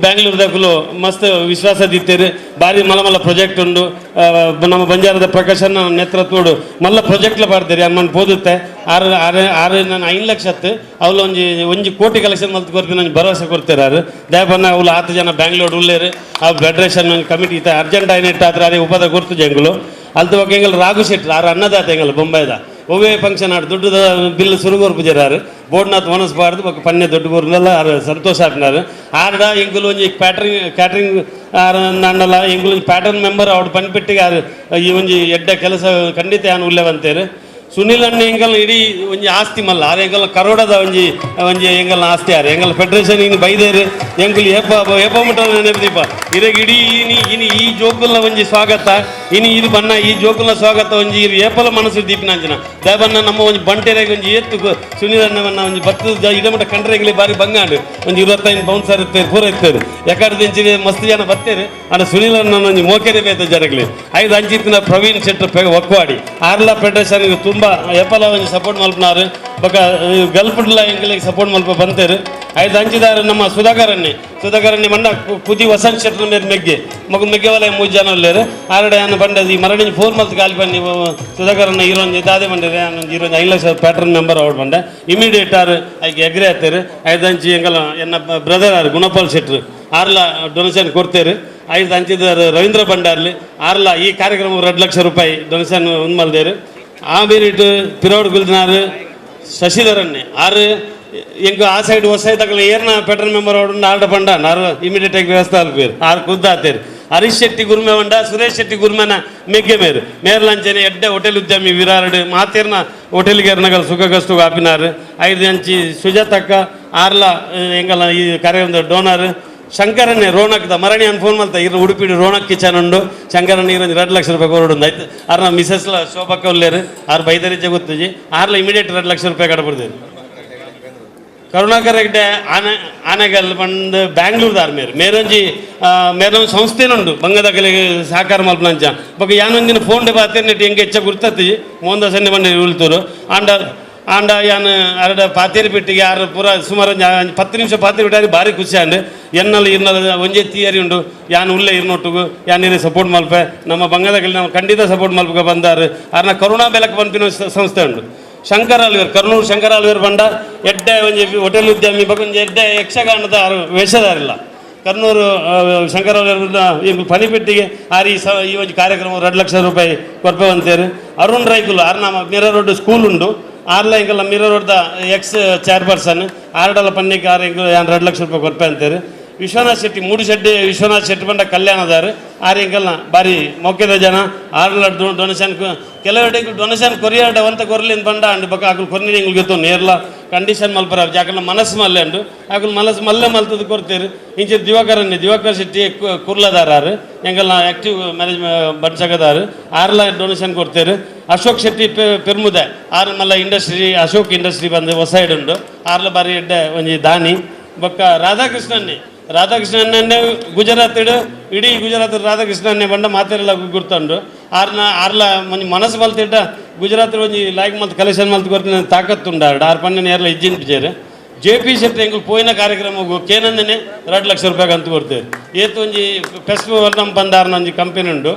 ಬ್ಯಾಂಗ್ಳೂರ್ದಾಗಲು ಮಸ್ತ್ ವಿಶ್ವಾಸ ದಿತ್ತೇರು ಬಾರಿ ಮಲ್ಲ ಪ್ರಾಜೆಕ್ಟ್ ಉಂಡು ನಮ್ಮ ಬಂಜಾರದ ಪ್ರಕಾಶನ ನೇತೃತ್ವಡು ಮಲ್ಲ ಪ್ರಾಜೆಕ್ಟ್ಲ ಪಾಡ್ದೇರಿ ಅಮ್ಮನ್ ಪೋದುತ್ತೆ 6 ನಾನು 5 ಲಕ್ಷ ಅವ್ಲು ಒಂಜಿ ಕೋಟಿ ಕಲೆಕ್ಷನ್ ಮಲ್ತು ಕೊಡ್ತೀನಿ ನಂಗೆ ಭರವಸೆ ಕೊಡ್ತಿರಾರು ದಯಪನ್ನ ಅವ್ಲು 10 ಜನ ಬ್ಯಾಂಗ್ಳೂರ್ ಉಳ್ಳೇರು ಆ ಫೆಡರೇಷನ್ ಕಮಿಟಿ ಇತ್ತ ಅರ್ಜೆಂಟ್ ಆಯ್ನಿಟ್ಟು ಆದ್ರೆ ಅದೇ ಉಪದ ಕೊಡ್ತು ಜಂಗುಲು ಅಲ್ತು ಬಗ್ಗೆ ಎಂಗಲ್ ರಾಘು ಶೆಟ್ರು ಆರು ಅನ್ನದಾತ ಎಂಗಲ್ ಬೊಂಬೈದ ಒವ್ವೇ ಫಂಕ್ಷನ್ ಆಡು ದುಡ್ಡು ಬಿಲ್ ಸುರುಗೋರು ಪೂಜಾರು ಬೋರ್ಡ್ನಾಥ್ ಮನಸ್ಬಾರ್ದು ಬೊಕ್ಕ ಪನ್ನೆ ದೊಡ್ಡ ಗೋರ್ನೆಲ್ಲ ಆರು ಸಂತೋಷ ಆಗ್ನಾರು ಆರ್ಡ ಎಂಗುಲು ಒಂಜಿ ಕ್ಯಾಟ್ರಿಂಗ್ ಆರು ನಂಡಲ್ಲ ಎಂಗುಲು ಪ್ಯಾಟರ್ನ್ ಮೆಂಬರ್ ಅವ್ರು ಪನ್ಪೆಟ್ಟಿಗೆ ಆರು ಈ ಒಂಜಿ ಎಡ್ಡ ಕೆಲಸ ಖಂಡಿತ ಏನು ಉಲ್ಲೇವಂತೇರು ಸುನಿಲ್ ಅಣ್ಣ ಎಂಗಲ್ ಇಡೀ ಒಂಜಿ ಆಸ್ತಿ ಮಲ್ಲ ಆರು ಎಂಗಲ್ ಕರೋಡದ ಒಂಜಿ ಎಂಗಲ್ ಆಸ್ತಿ ಆರು ಎಂಗಲ್ ಫೆಡರೇಷನ್ ಇನ್ನು ಬೈದೇರು ಎಂಗುಲು ಏಪ ಮುಟ್ಟ ನೆನಪಿದೀಪ ಇರಗೆ ಇಡೀ ಇನಿ ಈ ಜೋಕುಲ್ನ ಒಂಜಿ ಸ್ವಾಗತ ಇನಿ ಇದು ಬಣ್ಣ ಈ ಜೋಕುಲ್ನ ಸ್ವಾಗತ ಒಂಜಿ ಇರು ಏಪಲ ಮನಸ್ಸು ದೀಪಿನಾಂಜನ ದಯಬಣ್ಣ ನಮ್ಮ ಒಂಜಿ ಬಂಟೆರೆಗೆ ಒಂಜಿ ಎತ್ತು ಸುನಿಲ್ ಅಣ್ಣವನ್ನ ಒಂಜಿ ಬತ್ತದ ಇಡಮಟ್ಟ ಕಂಡ್ರೆಗ್ಲಿ ಬಾರಿ ಬಂಗಾಂಡು ಒಂಜಿ 25 ಬೌನ್ಸರ್ ಇರ್ತಾರೆ ಪೂರ ಇರ್ತಾರೆ ಯಾಕಡೆ ದಿಂಚಿಗೆ ಮಸ್ತ್ ಜನ ಬರ್ತೇರು ಅಣ್ಣ ಸುನಿಲ್ ಅಣ್ಣ ಒಂಜಿ ಮೋಕೆರೆ ಬೇತ ಜನಗಳಿಗೆ 5 ಅಂಚಿತ್ತಿನ ಪ್ರವೀಣ್ ಶೆಟ್ರು ಒಕ್ವಾಡಿ ಆರ್ಲ ಫೆಡರೇಷನ್ಗೆ ತುಂಬ ಎಪ್ಪಲ ಒಂಜಿ ಸಪೋರ್ಟ್ ಮಲ್ಪನಾರು ಬೊಕ ಗಲ್ಫ್ಡ್ಲ ಎಂಗಳಿಗೆ ಸಪೋರ್ಟ್ ಮಲ್ಪ ಬಂತೇರು 5 ಅಂಚಿದಾರು ನಮ್ಮ ಸುಧಾಕರಣ್ಣೆ ಮಂಡ ಕುದಿ ವಸಂತ್ ಶೆಟ್ರು ಮೇರೆ ಮೆಗ್ಗೆ ಮೆಗ್ಗೆ ವಲಯ 3 ಜನ ಉಳ್ಳೇರು ಆರಡೆ ಅನ್ನ ಬಂಡ ಈ ಮರಡಿ 4 ಮಂತ್ ಕಾಲಿ ಬನ್ನಿ ಸುಧಾಕರಣ್ಣ ಇರೋಂಜಿ ದಾದೆ ಬಂದಿರಿ ಇರೋಂಜಿ 5 ಲಕ್ಷ ಪ್ಯಾಟರ್ನ್ ಮೆಂಬರ್ ಅವ್ರು ಬಂಡೆ ಇಮಿಡಿಯೇಟ್ ಆರು ಐಗೆ ಎಗ್ರೆ ಆತೇರು 5 ಅಂಚಿ ಎಂಗಲ ಎನ್ನ ಬ್ರದರ್ ಆರು ಗುಣಪಾಲ್ ಶೆಟ್ರು ಆರ್ಲ ಡೊನೇಷನ್ ಕೊಡ್ತೇರು 5 ಅಂಚಿದಾರು ರವೀಂದ್ರ ಭಂಡಾರ್ಲಿ ಆರ್ಲ ಈ ಕಾರ್ಯಕ್ರಮ 2 ಲಕ್ಷ ರೂಪಾಯಿ ಡೊನೇಷನ್ ಉಂದ್ಮಲ್ದೇರು ಆ ಬೇರಿಟ್ಟು ಪಿರೋಡ್ ಗುಲ್ನಾರು ಶಶಿಧರಣ್ಣೆ ಆರು ಎಂಕ ಆ ಸೈಡ್ ಹೊಸ ತಗಲ ಏರ್ನ ಪೆಟ್ರೋಲ್ ಮೆಂಬರ್ ಅವ್ರು ಆರ್ಡ ಪಂಡ ನಾರು ಇಮಿಡಿಯೇಟ್ ಆಗಿ ವ್ಯವಸ್ಥೆ ಅಲ್ಪೇರು ಆರು ಕುದ್ದಾತೇರು ಹರೀಶ್ ಶೆಟ್ಟಿ ಗುರ್ಮೆ ಬಂಡ ಸುರೇಶ್ ಶೆಟ್ಟಿ ಗುರ್ಮೆನ ಮೆಗ್ಗೆ ಮೇರು ಮೇರ್ಲಂಚನೆ ಎಡ್ಡೆ ಹೋಟೆಲ್ ಉದ್ಯಮಿ ವಿರಾರ್ಡ್ ಮಾತೇರ್ನ ಹೋಟೆಲ್ಗೆ ಎರ್ನಗಲ್ ಸುಖಗಸ್ತು ಆಪಿನಾರು 5 ಅಂಚಿ ಸುಜಾತಕ್ಕ ಆರ್ಲ ಎಂಗಲ್ಲ ಈ ಕಾರ್ಯಕ್ರಮದ ಡೋನರ್ ಶಂಕರನ್ನೇ ರೋಣಕ್ದ ಮರಣಿ ಅನ್ ಫೋನ್ ಮಲ್ತ ಇರು ಉಡುಪಿಡಿ ರೋಣಕ್ ಕಿಚನ್ ಉಂಡು ಶಂಕರಣ್ಣ ಇರೋ 2 ಲಕ್ಷ ರೂಪಾಯಿ ಕೊರಡು ಆಯ್ತು ಆರ್ನ ಮಿಸಸ್ಲ ಶೋಭಕ್ಕ ಉಲ್ಲೇರು ಆರು ಬೈದರಿಜೆ ಗೊತ್ತುಜಿ ಆರ್ಲ ಇಮಿಡಿಯೇಟ್ 2 ಲಕ್ಷ ರೂಪಾಯಿ ಕಡಬಿಡ್ದೇರು ಕರುಣಾಕರ ಹೆಗ್ಡೆ ಆನೆಗಲ್ ಬಂದು ಬ್ಯಾಂಗ್ಳೂರ್ದಾರ್ ಮೇರೊಂಜಿ ಮೇರೊಂದು ಸಂಸ್ಥೆನುಂಡು ಬಂಗದಕಲಿಗೆ ಸಹಕಾರ ಮಲ್ಪನಂಚ ಬೊಕ ಯಾನೊಂದಿನ ಫೋನ್ ಡೆ ಪಾತೇರ್ನೆಟ್ಟು ಹೆಂಗೆ ಹೆಚ್ಚ ಗುರ್ತತಿ ಮೋಹನ್ ಸನ್ನೆ ಬಂದು ಉಳ್ತೂರು ಆಂಡ ಯಾನು ಅರಡ ಪಾತೇರಿ ಬಿಟ್ಟಿಗೆ ಯಾರು ಪೂರ ಸುಮಾರು 10 ನಿಮಿಷ ಪಾತೇರಿ ಬಿಟ್ಟಾರಿ ಭಾರಿ ಖುಷಿ ಅಂಡು ಎನ್ನಲ್ಲ ಇರ್ನಲ್ಲ ಒಂಜೆ ತಿಯರಿ ಉಂಡು ಯಾನು ಉಳ್ಳೆ ಇರ್ನೊಟ್ಟಿಗೂ ಯಾನಿರಿ ಸಪೋರ್ಟ್ ಮಲ್ಪೆ ನಮ್ಮ ಬಂಗದಕಲಿ ನಾವು ಖಂಡಿತ ಸಪೋರ್ಟ್ ಮಲ್ಪಗೆ ಬಂದಾರು ಆರ್ನ ಕರುಣಾ ಬೆಲಕ್ ಪಂಪಿನ ಸಂಸ್ಥೆ ಉಂಡು ಶಂಕರ್ ಆಳ್ವೇರ್ ಕರ್ನೂರು ಶಂಕರ್ ಆಳ್ವೇರ್ ಬಂಡ ಎಡ್ಡೆ ಒಂಜಿ ಹೋಟೆಲ್ ಉದ್ಯಮಿ ಬಗ್ಗೆ ಎಡ್ಡೆ ಯಕ್ಷಗಾನದ ವೇಷದಾರಿಲ್ಲ ಕರ್ನೂರು ಶಂಕರ್ ಆಳ್ವೇರ್ ಪನಿಪೆಟ್ಟಿಗೆ ಆರಿ ಈ ಒಂದು ಕಾರ್ಯಕ್ರಮ 2 ಲಕ್ಷ ರೂಪಾಯಿ ಕೊರ್ಪೆ ಅಂತೇರು ಅರುಣ್ ರೈಕುಲು ಆರ್ನ ಮಿರ ರೋಡ್ ಸ್ಕೂಲ್ ಉಂಡು ಆರ್ಲ ಎಂಕಲ್ಲ ಮಿರ ರೋಡ್ದ ಎಕ್ಸ್ ಚೇರ್ಪರ್ಸನ್ ಆರ್ಡಲ ಪನ್ನಿಗೆ 2 ಲಕ್ಷ ರೂಪಾಯಿ ಕೊರ್ಪೆ ಅಂತೇರು ವಿಶ್ವನಾಥ್ ಶೆಟ್ಟಿ ಮೂಡುಶೆಡ್ಡಿ ವಿಶ್ವನಾಥ್ ಶೆಟ್ಟಿ ಬಂಡ ಕಲ್ಯಾಣದಾರು ಆರು ಎಂಕಲ್ನ ಬಾರಿ ಮೊಕ್ಕೆದ ಜನ ಆರ್ಲ ಡೊನೇಷನ್ ಕೆಲವೆಡೆಗೆ ಡೊನೇಷನ್ ಕೊರಿಯಾಡ ಅಂತ ಕೊರ್ಲಿಂದ ಬಂಡ ಅಂಡ್ ಬಕ್ಕ ಆಕಲು ಕೊರ್ನಿ ಎಂಗ್ಳು ಗೊತ್ತು ನೇರ್ಲ ಕಂಡೀಷನ್ ಮಲ್ಪರ ಜಾಕಲ್ನ ಮನಸ್ಸು ಮಲ್ಲೆ ಅಂಡು ಆಕಲು ಮನಸ್ಸು ಮಲ್ಲೆ ಮಲ್ತದ್ದು ಕೊಡ್ತೇರು ಇಂಚೆ ದಿವಾಕರ್ ಶೆಟ್ಟಿ ಕುರ್ಲದಾರು ಎಂಗಲ್ನ ಆಕ್ಟಿವ್ ಮ್ಯಾನೇಜ್ಮೆಂಟ್ ಬಡ್ಸಗದಾರು ಆರ್ಲ ಡೊನೇಷನ್ ಕೊಡ್ತೇರು ಅಶೋಕ್ ಶೆಟ್ಟಿ ಪೆರ್ಮುದೆ ಆರು ಮಲ್ಲ ಇಂಡಸ್ಟ್ರಿ ಅಶೋಕ್ ಇಂಡಸ್ಟ್ರಿ ಬಂದು ಹೊಸ ಸೈಡ್ ಉಂಡು ಆರ್ಲ ಬಾರಿ ಎಡ್ಡೆ ಒಂಜಿ ದಾನಿ ಬೊಕ್ಕ ರಾಧಾಕೃಷ್ಣನ್ನೇ ಗುಜರಾತ್ ಇಡೀ ಗುಜರಾತ್ ರಾಧಾಕೃಷ್ಣನ್ನೇ ಬಂಡ ಮಾತೆಲ್ಲ ಗುರ್ತಂಡು ಆರ್ಲ ಒಂಜಿ ಮನಸ್ಸು ಮಲ್ತಿಡ್ಡ ಗುಜರಾತ್ ಒಂಜಿ ಲೈಕ್ ಮಲ್ತು ಕಲೆಕ್ಷನ್ ಮಲ್ತು ಕೊರ್ತೀನಿ ತಾಕತ್ತುಂಡಾರ್ಡ ಆರು ಪನ್ನೆ ಏರ್ಲ ಇಜ್ಜಿನ ಪಿಚೇರು JP ಶೆಟ್ಟಿ ಎಂಗಳು ಪೋಯಿನ ಕಾರ್ಯಕ್ರಮ ಕೇನಂದನೆ 2 ಲಕ್ಷ ರೂಪಾಯಿ ಅಂತ ಕೊಡ್ತೇವೆ ಏತು ಒಂಜಿ ಫೆಸ್ಟಿವಲ್ ನಮ್ಮ ಬಂದಾರ್ನ ಒಂಜಿ ಕಂಪನಿ ಉಂಡು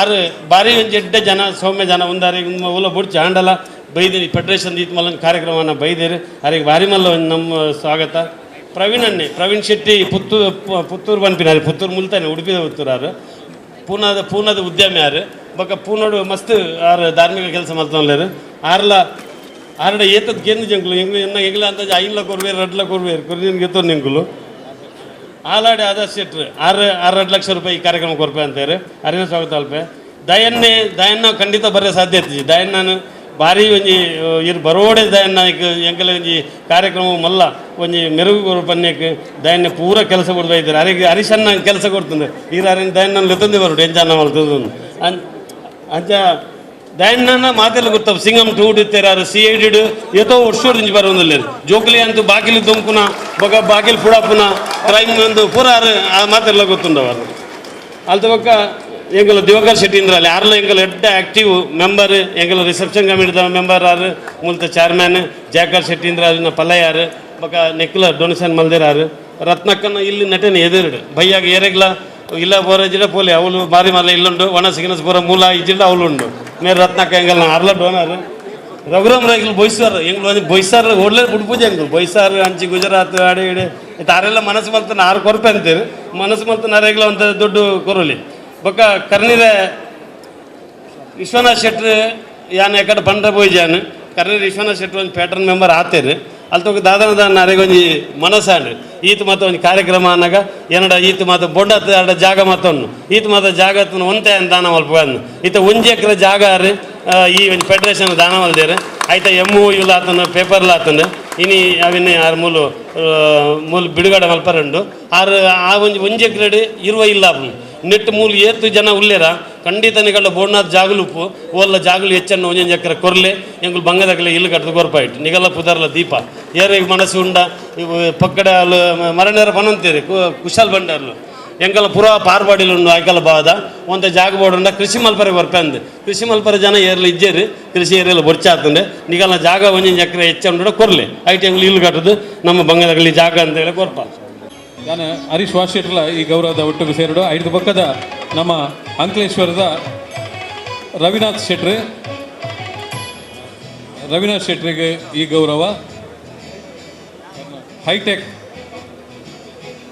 ಆರು ಬಾರಿ ಒಂಜಿ ಎಡ್ಡೆ ಜನ ಸೌಮ್ಯ ಜನ ಒಂದಾರಿ ಉಲ್ಲ ಬುಡ್ಚಿ ಆಂಡಲ ಬೈದೇರಿ ಫೆಡರೇಷನ್ ದೀತ್ ಮಲ್ಲ ಕಾರ್ಯಕ್ರಮನ ಬೈದೇರಿ ಅರಿಗೆ ಬಾರಿ ಮಲ್ಲ ನಮ್ಮ ಸ್ವಾಗತ ಪ್ರವೀಣ್ ಶೆಟ್ಟಿ ಪುತ್ತೂರು ಪನ್ಪಿನಾರು ಪುತ್ತೂರು ಮುಲ್ತಾನೆ ಉಡುಪಿದ ಪುತ್ತೂರಾರು ಪೂನದ ಉದ್ಯಮಿ ಯಾರು ಬೊಕ್ಕ ಪೂನೋಡು ಮಸ್ತ್ ಆರು ಧಾರ್ಮಿಕ ಕೆಲಸ ಮಾಡ್ತಾರೆ ಆರ್ಡ ಏತದ್ ಕೇಂದ್ರ ಜಂಕುಲು ಎಂಗ್ಲ ಅಂತ 5 ಲಕ್ಷ ಕೊರ್ವೇರು 2 ಲಕ್ಷ ಕೊರ್ವೇರು ಕೊರ್ದಿನ ಗೆತ್ತೋ ನಿಂಕುಲು ಆಲಾಡೆ ಆದರ್ಶ್ ಶೆಟ್ರು 2 ಲಕ್ಷ ರೂಪಾಯಿ ಈ ಕಾರ್ಯಕ್ರಮ ಕೊರ್ಪೆ ಅಂತಾರೆ ಅರಿನ ಸ್ವಾಗತ ಅಲ್ಪೆ ದಯನ್ನ ಖಂಡಿತ ಬರೋ ಸಾಧ್ಯತೆ ದಯನ್ನ ಭಾರಿ ಒಂಜಿ ಇರು ಬರೋಡೆ ದಯನ್ನ ಎಂಕಲ ಒಂಜಿ ಕಾರ್ಯಕ್ರಮ ಮಲ್ಲ ಒಂಜಿ ಮೆರುಗು ಪನ್ಯಕ್ಕೆ ದಯನ್ನ ಪೂರ ಕೆಲಸ ಕೊಡ್ತಾ ಇದ್ದಾರೆ ಅರಿಗೆ ಹರಿಶನ್ನ ಕೆಲಸ ಕೊಡ್ತಂದೆ ಈಗ ಅರಿನ ದಯನ್ನ ಲೆತ್ತಂದೆ ಬರೋಡು ಎಂಜಾನ ಮಲ್ತದ್ದು ಅಂಚ ದಯನ್ನ ಮಾತೆಲ್ಲ ಗೊತ್ತಾವ ಸಿಂಗಮ್ ಟೂಡಿತ್ತೇರಾರು CID ಏತೋ ವರ್ಷೋಡಿಂಚಿ ಬರೋದಿಲ್ಲ ಜೋಕಲಿ ಅಂತೂ ಬಾಗಿಲು ದುಂಕುನ ಬೊಕ ಬಾಗಿಲು ಪುಡಾಪುನ ಕ್ರೈಮ್ ಒಂದು ಪೂರ ಆ ಮಾತೆಲ್ಲ ಗೊತ್ತುಂಡವರು ಅಲ್ದ ಬೊಕ್ಕ ಎಂಕಲ್ ದಿವಾಕರ್ ಶೆಟ್ಟಿ ಇಂದ್ರಲ್ಲಿ ಯಾರಲ್ಲ ಎಂಕಲ್ ಎಡ್ಡ ಆಕ್ಟಿವ್ ಮೆಂಬರ್ ಎಂಕಲ್ ರಿಸೆಪ್ಷನ್ ಕಮಿಟಿ ಮೆಂಬರ್ ಆರು ಮೂಲತ ಚೇರ್ಮನ್ ಜಯಕರ್ ಶೆಟ್ಟಿ ಇಂದ್ರಾಲಿನ ಪಲ್ಲಯ್ಯಾರು ಬೊಕ ನೆಕ್ಲ ಡೊನೇಷನ್ ಮಲ್ದಿರಾರು ರತ್ನಕ್ಕನ ಇಲ್ಲಿ ನಟನೆ ಎದುರುಡು ಬೈಯಾಗ ಏರೆಗ್ಲ ಇಲ್ಲ ಬೋರಜಿಡ ಪೋಲಿ ಅವಳು ಮಾರಿ ಮಲ್ಲ ಇಲ್ಲುಂಡು ಒಣ ಸಿಗಿನಸ್ ಪೂರ ಮೂಲ ಇಜ್ಜಿಡ ಅವಳು ಉಂಡು ಮೇರೆ ರತ್ನಕ್ಕ ಎಂಗಲ್ ಅರ್ಲ ಡೋನರ್ ರಘುರಾಮ್ ರಾಯ್ಗಳು ಬೊಯ್ಸಾರು ಎಂಗ್ಳು ಒಂದು ಬೊಯ್ಸಾರು ಒಳ್ಳೆ ಬಿಡ್ಪೂಜೆ ಎಂಗ್ಳು ಬೊಯ್ಸಾರು ಅಂಚಿ ಗುಜರಾತ್ ಆಡೆ ಇಡೆ ತಾರೆಲ್ಲ ಮನಸ್ಸು ಮಲ್ತನ ಆರು ಕೊರಪೆ ಅಂತೀರು ಮನಸ್ಸು ಮಲ್ತನ ಅರೆಗ್ಲ ಒಂದು ದುಡ್ಡು ಕೊರಲಿ ಬೊಕ್ಕ ಕರ್ನೀರೆ ವಿಶ್ವನಾಥ್ ಶೆಟ್ಟಿ ಯಾನ್ ಎಕಡೆ ಬಂಡ ಬೋಯ್ಜಾನ್ ಕರ್ನೀರು ವಿಶ್ವನಾಥ್ ಶೆಟ್ಟಿ ಒಂದು ಪ್ಯಾಟರ್ನ್ ಮೆಂಬರ್ ಆತೇರು ಅಲ್ಲಿ ತಗ ದಾದನ ನರೆಗೊಂಜಿ ಮನಸ್ಸಾಂಡ್ರಿ ಈತ ಮಾತ ಒಂದು ಕಾರ್ಯಕ್ರಮ ಅನ್ನಾಗ ಏನಡ ಈತ ಮಾತ ಬೊಂಡತ್ ಅಡ ಜಾಗ ಮಾತನ್ನು ಈತ ಮಾತ ಜಾಗತ್ನ ಒಂತೆ ದಾನ ಮಲ್ಪನ್ನು ಈತ ಒಂಜಿ ಎಕರೆ ಜಾಗ ರೀ ಈ ಒಂದು ಫೆಡರೇಷನ್ ದಾನ ಮಲ್ದೇರು ಆಯ್ತಾ ಎಮ್ಮು ಇವ್ಲು ಆತನ ಪೇಪರ್ಲ ಆತಂದು ಇನಿ ಅವಿನ ಆರು ಮೂಲು ಬಿಡುಗಡೆ ಮಲ್ಪರಂಡು ಆರು ಆ ಒಂಜಿ ಎಕರೆ ಇರುವ ಇಲ್ಲ ನೆಟ್ ಮೂಲು ಏತು ಜನ ಉಲ್ಲೇರ ಖಂಡಿತ ನಿಗಳ ಬೋಡ್ನಾಥ್ ಜಾಗಲುಪ್ಪು ಓಲ್ಲ ಜಾಗಲು ಹೆಚ್ಚನ್ನು ಒಂಜೊಂದು ಎಕರೆ ಕೊರ್ಲೆ ಎಂಗುಲು ಬಂಗದಗಲೆ ಇಲ್ಲು ಕಟ್ಟದು ಕೊರ್ಪಾಯಿಟ್ಟು ನಿಗಲ್ಲ ಪುದರ್ಲ ದೀಪ ಏರಿಗೆ ಮನಸ್ಸು ಉಂಡ ಇವು ಪಕ್ಕಡೆ ಅಲ್ಲಿ ಮರನೇರ ಪನಂತೀರಿ ಕುಶಾಲ್ ಬಂಡರ್ಲು ಎಂಕಲ ಪುರ ಪಾರ್ಪಾಡಿಲು ಉಂಡು ಆಯ್ಕಲ ಬಾದ ಒಂತ ಜಾಗ ಬೋಡುಂಡ ಕೃಷಿ ಮಲ್ಪರೆ ಬರ್ಪಂದು ಕೃಷಿ ಮಲ್ಪರೆ ಜನ ಏರ್ಲಿ ಇಜ್ಜೇರಿ ಕೃಷಿ ಏರಿಯಲ್ಲ ಬೊರ್ಚಾತಂಡೆ ನಿಗಲ್ಲ ಜಾಗ ಒಂಜೊಂದು ಎಕರೆ ಹೆಚ್ಚು ಕೊರ್ಲೆ ಐಟಿ ಎಂಗ್ಲು ಇಲ್ಲು ಕಟ್ಟದು ನಮ್ಮ ಬಂಗದಗಲಿ ಜಾಗ ಅಂತ ಹೇಳಿ ಕೊರ್ಪ ನಾನು ಹರೀಶ್ ವಾಶೆಟ್ಲ ಈ ಗೌರವದ ಒಟ್ಟಿಗೆ ಸೇರಿಡು ಐದು ಪಕ್ಕದ ನಮ್ಮ ಅಂಕಲೇಶ್ವರದ ರವಿನಾಥ್ ಶೆಟ್ರಿಗೆ ಈ ಗೌರವ ಹೈಟೆಕ್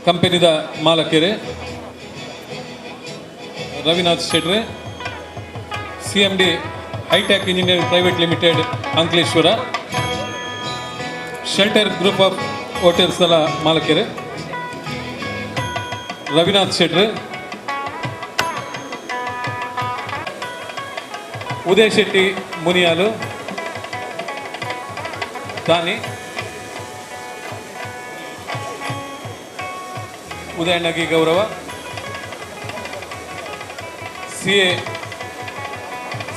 ಕಂಪನಿದ ಮಾಲಕರೇ Ravinath Shetty CMD Hitech engineering private limited Ankleshwar shelter group of ಹೋಟೆಲ್ಸ್ನ ಮಾಲಕರೇ ರವಿನಾಥ್ ಶೆಟ್ರಿ ಉದಯ್ ಶೆಟ್ಟಿ ಮುನಿಯಾಲು ದಾನಿ ಉದಯಣ್ಣಗೆ ಗೌರವ CA